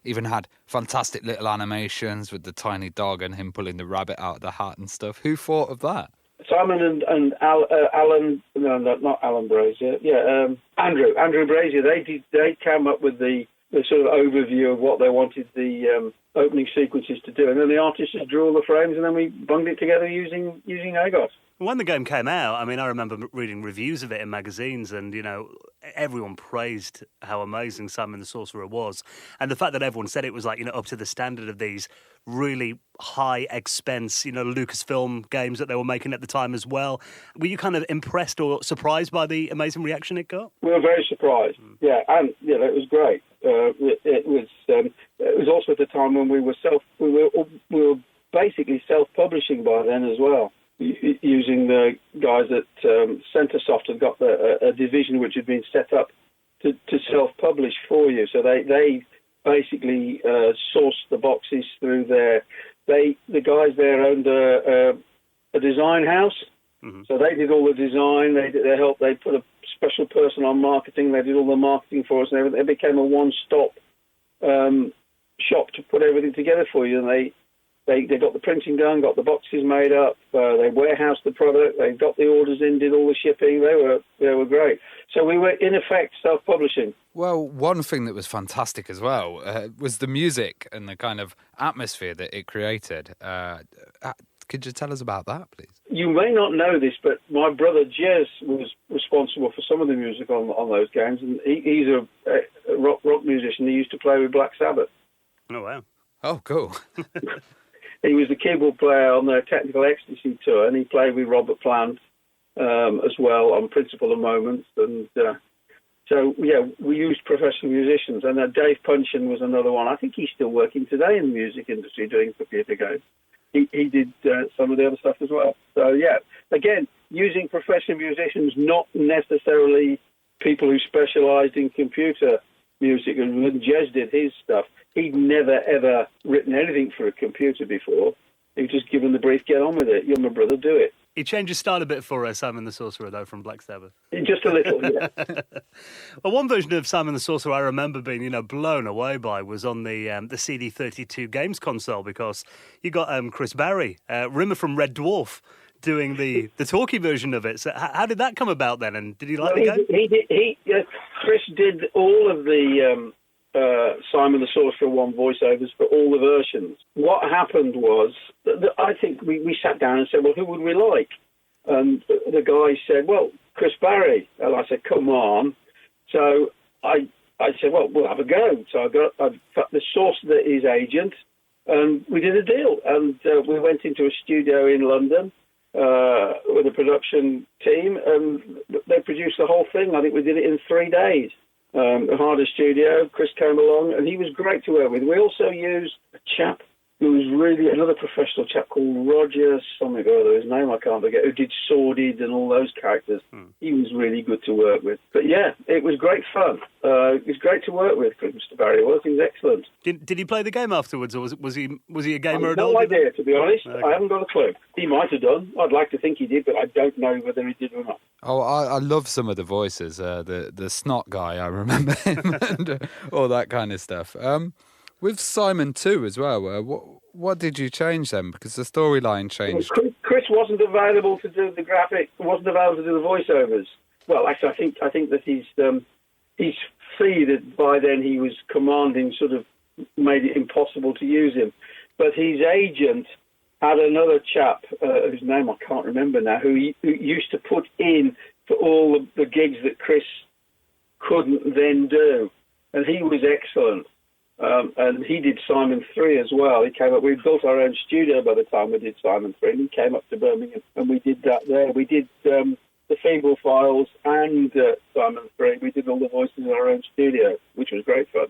even had fantastic little animations with the tiny dog and him pulling the rabbit out of the hat and stuff. Who thought of that? Simon and Alan, no, not Alan Brazier. Andrew Brazier. They came up with the sort of overview of what they wanted the opening sequences to do, and then the artists just drew all the frames, and then we bunged it together using Agos. When the game came out, I mean, I remember reading reviews of it in magazines, and, you know, everyone praised how amazing Simon the Sorcerer was. And the fact that everyone said it was, like, you know, up to the standard of these really high expense, you know, Lucasfilm games that they were making at the time as well. Were you kind of impressed or surprised by the amazing reaction it got? We were very surprised. Yeah, and you know, it was great. It was also at the time when we were basically self-publishing by then as well, using the guys at Centresoft had got a division which had been set up to self-publish for you. So they basically sourced the boxes through the guys there owned a design house. Mm-hmm. So they did all the design. They helped. They put a special person on marketing. They did all the marketing for us and everything. It became a one-stop shop to put everything together for you. And they got the printing done, got the boxes made up. They warehoused the product. They got the orders in, did all the shipping. They were great. So we were in effect self-publishing. Well, one thing that was fantastic as well was the music and the kind of atmosphere that it created. Could you tell us about that, please? You may not know this, but my brother Jez was responsible for some of the music on those games, and he's a rock musician. He used to play with Black Sabbath. Oh, wow. Oh, cool. He was the keyboard player on their Technical Ecstasy tour, and he played with Robert Plant as well on Principle of Moments. And so, yeah, we used professional musicians. And Dave Punchin was another one. I think he's still working today in the music industry doing computer games. He did some of the other stuff as well. So, yeah, again, using professional musicians, not necessarily people who specialised in computer music. And when Jez did his stuff, he'd never, ever written anything for a computer before. He was just given the brief, get on with it. You're my brother, do it. He changed his style a bit for Simon the Sorcerer, though, from Black Sabbath. Just a little, yeah. Well, one version of Simon the Sorcerer I remember being, you know, blown away by was on the CD32 games console, because you got Chris Barry, Rimmer from Red Dwarf, doing the talkie version of it. So how did that come about then? And did he like the game? Chris did all of the Simon the Sorcerer 1 voiceovers for all the versions. What happened was, I think we sat down and said, well, who would we like? And the guy said, well, Chris Barry. And I said, come on. So I said, well, we'll have a go. So I got the source that his agent, and we did a deal. And we went into a studio in London with a production team, and they produced the whole thing. I think we did it in 3 days. Harder Studio. Chris came along, and he was great to work with. We also used a chap who was really another professional chap called Roger something or other. His name I can't forget. Who did Sordid and all those characters. He was really good to work with. But yeah, it was great fun. It was great to work with Mr. Barry. He was excellent. Did he play the game afterwards, or was he a gamer at all? No idea, to be honest. Okay. I haven't got a clue. He might have done. I'd like to think he did, but I don't know whether he did or not. Oh, I love some of the voices. The snot guy, I remember him, and all that kind of stuff. With Simon too, as well. What did you change then? Because the storyline changed. Chris wasn't available to do the graphic. Wasn't available to do the voiceovers. Well, actually, I think that his fee that by then he was commanding sort of made it impossible to use him. But his agent had another chap whose name I can't remember now, who used to put in for all the gigs that Chris couldn't then do, and he was excellent. And he did Simon 3 as well. He came up. We built our own studio by the time we did Simon 3, and he came up to Birmingham, and we did that there. We did the Feeble Files and Simon 3. We did all the voices in our own studio, which was great fun.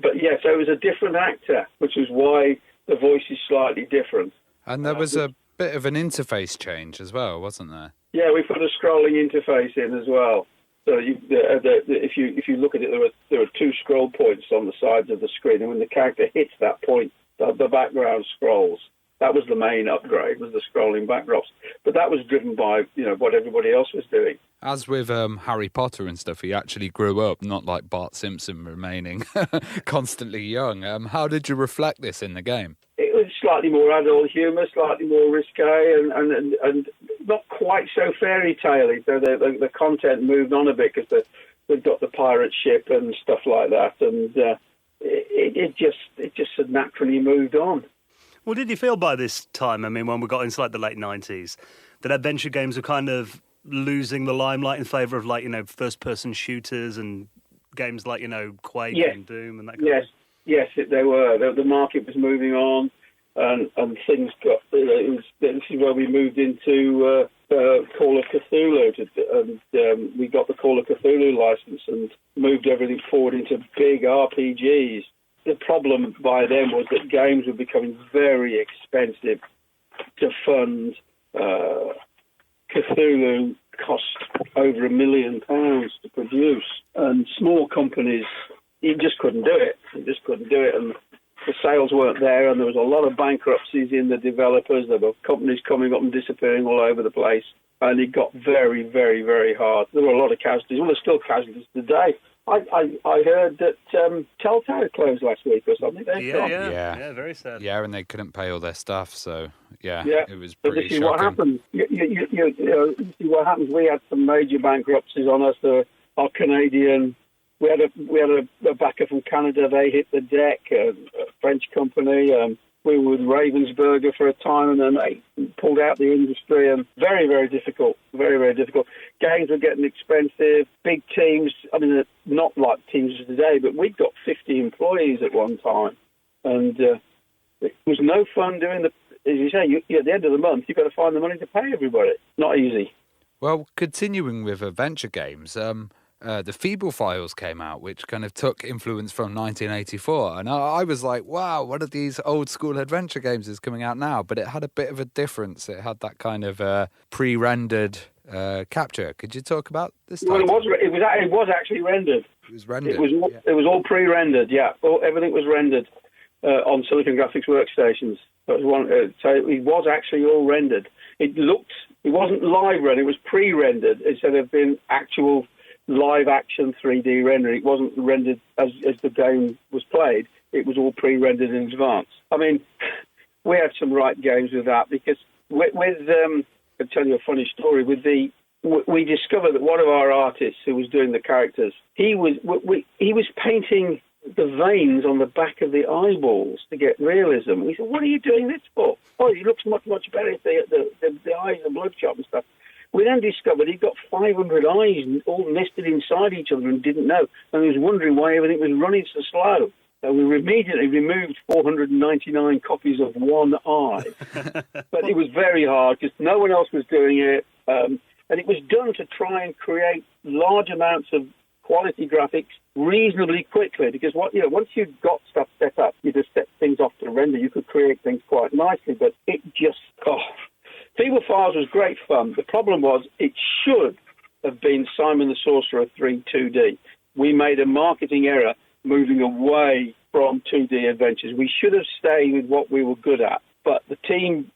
But yeah, so it was a different actor, which is why the voice is slightly different. And there was a bit of an interface change as well, wasn't there? Yeah, we put a scrolling interface in as well. So if you look at it, there are two scroll points on the sides of the screen, and when the character hits that point, the background scrolls. That was the main upgrade, was the scrolling backdrops. But that was driven by what everybody else was doing. As with Harry Potter and stuff, he actually grew up, not like Bart Simpson remaining constantly young. How did you reflect this in the game? It was slightly more adult humour, slightly more risque, and not quite so fairy tale-y. So the content moved on a bit because they've got the pirate ship and stuff like that, and it just had naturally moved on. Well, did you feel by this time, I mean, when we got into like the late 90s, that adventure games were kind of losing the limelight in favour of first-person shooters and games like, Quake and Doom and that kind of thing? Yes, they were. The market was moving on, and things got. This is where we moved into Call of Cthulhu, and we got the Call of Cthulhu license and moved everything forward into big RPGs. The problem by then was that games were becoming very expensive to fund. Cthulhu cost over £1 million to produce, and small companies, you just couldn't do it. And the sales weren't there, and there was a lot of bankruptcies in the developers. There were companies coming up and disappearing all over the place, and it got very, very, very hard. There were a lot of casualties. Well, there's still casualties today. I heard that Telltale closed last week or something. Yeah, very sad. Yeah, and they couldn't pay all their staff, so yeah. It was but pretty this is shocking. what happened. You see what happens. We had some major bankruptcies on us. Our Canadian, we had a backer from Canada. They hit the deck. A French company. We were with Ravensburger for a time, and then they pulled out the industry, and very, very difficult. Very, very difficult. Games were getting expensive. Big teams. I mean, not like teams of today, but we'd got 50 employees at one time, and it was no fun doing as you say, at the end of the month, you've got to find the money to pay everybody. Not easy. Well, continuing with adventure games, the Feeble Files came out, which kind of took influence from 1984. And I was like, wow, one of these old school adventure games is coming out now. But it had a bit of a difference. It had that kind of pre-rendered capture. Could you talk about this? Well, it was actually rendered. It was rendered. It was all pre-rendered, yeah. Everything was rendered on Silicon Graphics workstations. So it was actually all rendered. It wasn't live run, it was pre-rendered instead of being actual live action 3D rendering. It wasn't rendered as the game was played. It was all pre-rendered in advance. I mean, we had some right games with that because I'll tell you a funny story. We discovered that one of our artists who was doing the characters, he was painting the veins on the back of the eyeballs to get realism. We said, "What are you doing this for?" "Oh, it looks much, much better if the eyes are bloodshot and stuff." We then discovered he'd got 500 eyes all nested inside each other and didn't know, and he was wondering why everything was running so slow. So we immediately removed 499 copies of one eye. But it was very hard because no one else was doing it, and it was done to try and create large amounts of quality graphics reasonably quickly, because once you've got stuff set up, you just set things off to render. You could create things quite nicely, but it just Feeble Files was great fun. The problem was it should have been Simon the Sorcerer 3 2D. We made a marketing error moving away from 2D adventures. We should have stayed with what we were good at, but the team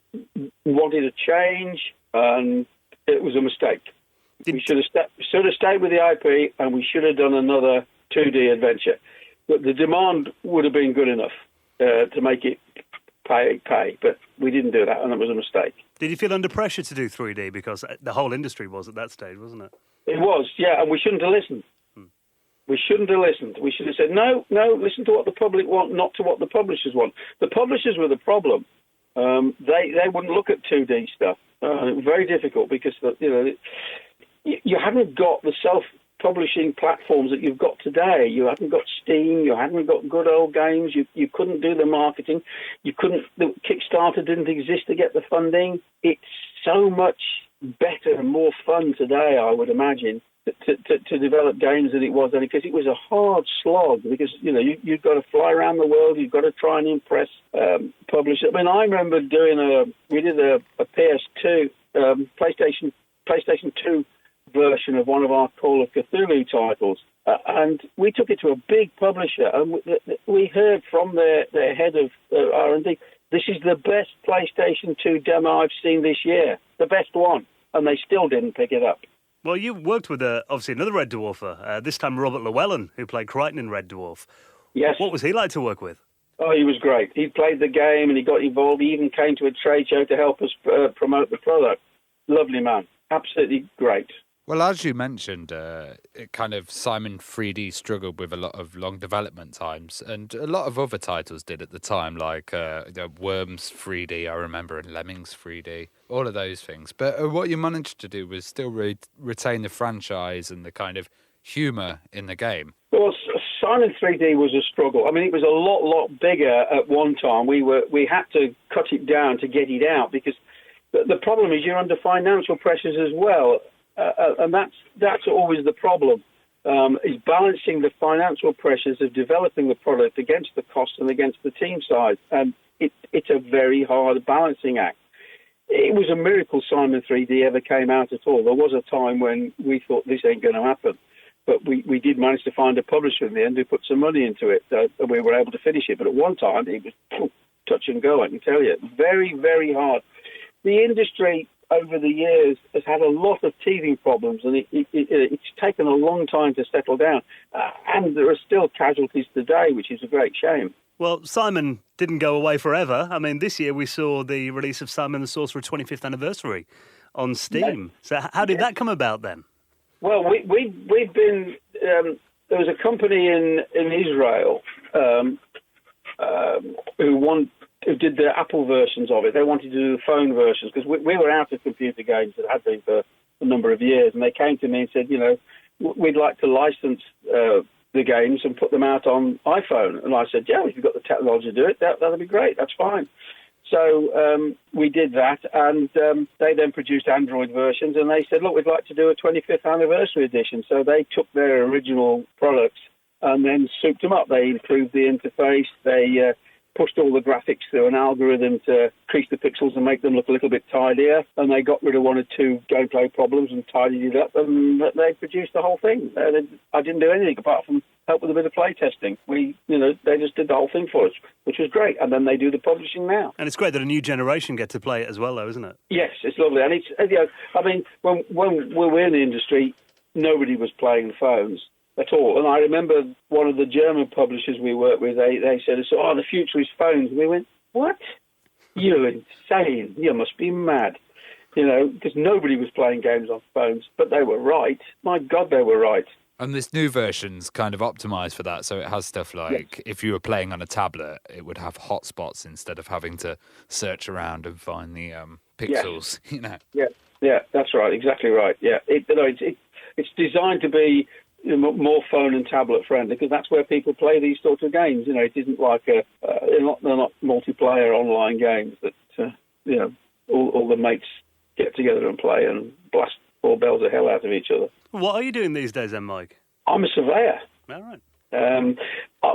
wanted a change, and it was a mistake. We should have stayed with the IP, and we should have done another 2D adventure. But the demand would have been good enough to make it pay, but we didn't do that, and it was a mistake. Did you feel under pressure to do 3D? Because the whole industry was at that stage, wasn't it? It was, yeah, and we shouldn't have listened. We shouldn't have listened. We should have said, no, listen to what the public want, not to what the publishers want. The publishers were the problem. They wouldn't look at 2D stuff. It was very difficult because you haven't got the self-publishing platforms that you've got today. You haven't got Steam. You haven't got good old games. You couldn't do the marketing. The Kickstarter didn't exist to get the funding. It's so much better and more fun today, I would imagine, to develop games than it was then, because it was a hard slog, because you've got to fly around the world, you've got to try and impress publishers. I mean, I remember we did a PS2 PlayStation 2 version of one of our Call of Cthulhu titles, and we took it to a big publisher, and we heard from their head of R&D, this is the best PlayStation 2 demo I've seen this year, the best one, and they still didn't pick it up. Well, you worked with, obviously, another Red Dwarfer, this time Robert Llewellyn, who played Crichton in Red Dwarf. Yes. What was he like to work with? Oh, he was great. He played the game and he got involved. He even came to a trade show to help us promote the product. Lovely man. Absolutely great. Well, as you mentioned, it kind of Simon 3D struggled with a lot of long development times, and a lot of other titles did at the time, like Worms 3D, I remember, and Lemmings 3D, all of those things. But what you managed to do was still retain the franchise and the kind of humour in the game. Well, Simon 3D was a struggle. I mean, it was a lot bigger at one time. We had to cut it down to get it out, because the problem is you're under financial pressures as well. And that's always the problem, is balancing the financial pressures of developing the product against the cost and against the team size. And it's a very hard balancing act. It was a miracle Simon 3D ever came out at all. There was a time when we thought this ain't going to happen. But we did manage to find a publisher in the end who put some money into it, and we were able to finish it. But at one time, it was touch and go, I can tell you. Very, very hard. The industry over the years has had a lot of teething problems, and it's taken a long time to settle down. And there are still casualties today, which is a great shame. Well, Simon didn't go away forever. I mean, this year we saw the release of Simon the Sorcerer 25th anniversary on Steam. So how did that come about then? Well, we've been... there was a company in Israel who did the Apple versions of it. They wanted to do the phone versions, because we were out of computer games that had been for a number of years, and they came to me and said, we'd like to license the games and put them out on iPhone. And I said, yeah, if you've got the technology to do it, that'll be great, that's fine. So we did that, and they then produced Android versions, and they said, look, we'd like to do a 25th anniversary edition. So they took their original products and then souped them up. They improved the interface, they pushed all the graphics through an algorithm to increase the pixels and make them look a little bit tidier, and they got rid of one or two gameplay problems and tidied it up, and they produced the whole thing. I didn't do anything apart from help with a bit of play testing. They just did the whole thing for us, which was great, and then they do the publishing now. And it's great that a new generation get to play it as well, though, isn't it? Yes, it's lovely, and it's I mean, when we were in the industry, nobody was playing the phones at all. And I remember one of the German publishers we worked with, they said, the future is phones. And we went, what? You're insane. You must be mad. Because nobody was playing games on phones. But they were right. My God, they were right. And this new version's kind of optimized for that. So it has stuff like, if you were playing on a tablet, it would have hotspots instead of having to search around and find the pixels, Yeah, that's right. Exactly right. Yeah. It's designed to be more phone and tablet friendly, because that's where people play these sorts of games. It isn't like they're not multiplayer online games that all the mates get together and play and blast all bells of hell out of each other. What are you doing these days then, Mike? I'm a surveyor. All right.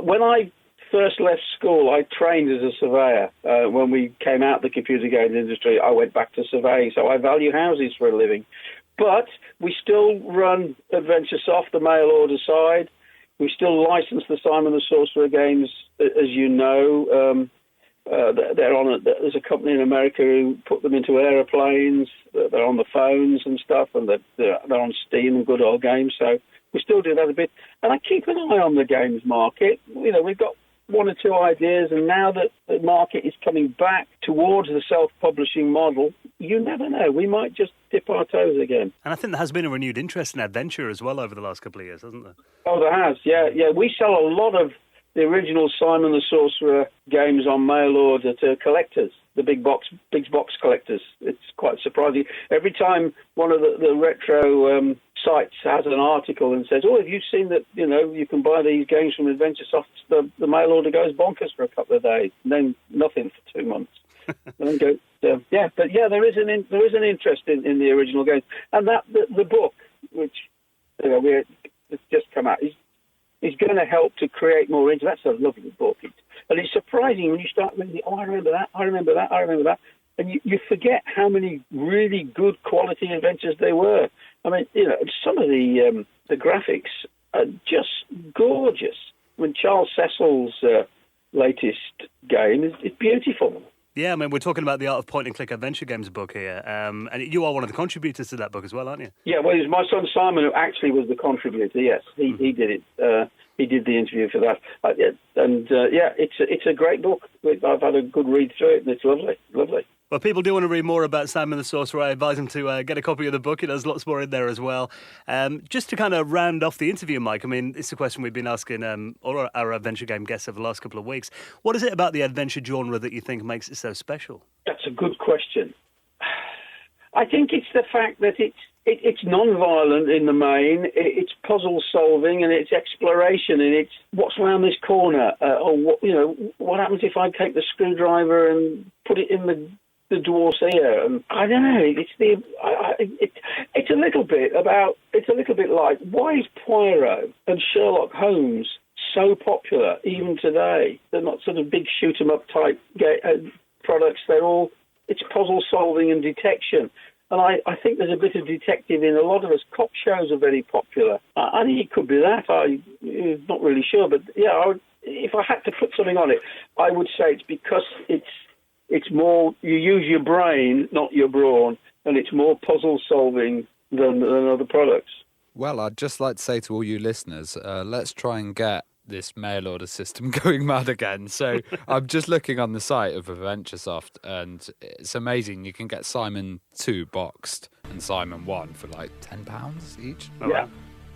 When I first left school, I trained as a surveyor. When we came out of the computer games industry, I went back to surveying, so I value houses for a living. But we still run AdventureSoft, the mail order side. We still license the Simon the Sorcerer games, as you know. There's a company in America who put them into aeroplanes. They're on the phones and stuff, and they're on Steam and good old games. So we still do that a bit. And I keep an eye on the games market. You know, we've got one or two ideas, and now that the market is coming back towards the self-publishing model, you never know. We might just dip our toes again. And I think there has been a renewed interest in adventure as well over the last couple of years, hasn't there? Oh, there has, yeah. We sell a lot of the original Simon the Sorcerer games on mail order to collectors, the big box collectors. It's quite surprising. Every time one of the retro sites has an article and says, "Oh, have you seen that? You know, you can buy these games from AdventureSoft." The mail order goes bonkers for a couple of days, and then nothing for 2 months. And then there is an interest in the original games, and that the book, which it's just come out, is going to help to create more interest. That's a lovely book, and it's surprising when you start reading. Oh, I remember that, and you forget how many really good quality adventures they were. I mean, you know, some of the graphics are just gorgeous. When Charles Cecil's latest game is beautiful. Yeah, I mean, we're talking about the Art of Point-and-Click Adventure Games book here, and you are one of the contributors to that book as well, aren't you? Yeah, well, it was my son Simon who actually was the contributor, yes. He did it. He did the interview for that. It's a great book. I've had a good read through it, and it's lovely. Well, people do want to read more about Simon the Sorcerer. I advise them to get a copy of the book. There's lots more in there as well. Just to kind of round off the interview, Mike, I mean, it's a question we've been asking all our adventure game guests over the last couple of weeks. What is it about the adventure genre that you think makes it so special? That's a good question. I think it's the fact that it's non-violent in the main. It's puzzle solving and it's exploration and it's what's around this corner, or what happens if I take the screwdriver and put it in the dwarf's ear, and I don't know. It's a little bit like, why is Poirot and Sherlock Holmes so popular even today? They're not sort of big shoot 'em up type products. It's puzzle solving and detection. And I think there's a bit of detective in a lot of us. Cop shows are very popular. I think it could be that. I'm not really sure, but yeah, if I had to put something on it, I would say it's because it's more, you use your brain, not your brawn, and it's more puzzle solving than other products. Well, I'd just like to say to all you listeners, let's try and get this mail order system going mad again. So I'm just looking on the site of AdventureSoft, and it's amazing. You can get Simon 2 boxed and Simon 1 for like £10 each.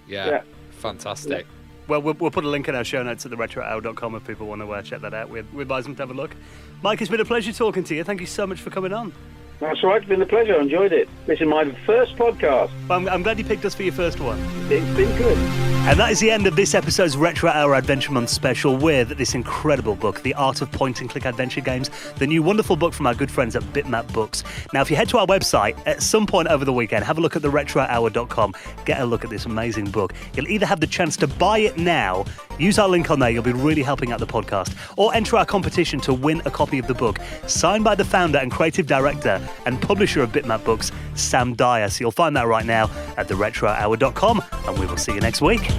Yeah. Fantastic. Yeah. Well, we'll put a link in our show notes at theretrohour.com if people want to check that out. We advise them to have a look. Mike, it's been a pleasure talking to you. Thank you so much for coming on. That's right. It's been a pleasure. I enjoyed it. This is my first podcast. I'm glad you picked us for your first one. It's been good. And that is the end of this episode's Retro Hour Adventure Month special with this incredible book, The Art of Point-and-Click Adventure Games, the new wonderful book from our good friends at Bitmap Books. Now, if you head to our website at some point over the weekend, have a look at theretrohour.com, get a look at this amazing book. You'll either have the chance to buy it now, use our link on there, you'll be really helping out the podcast, or enter our competition to win a copy of the book, signed by the founder and creative director and publisher of Bitmap Books, Sam Dyer. So you'll find that right now at theretrohour.com, and we will see you next week.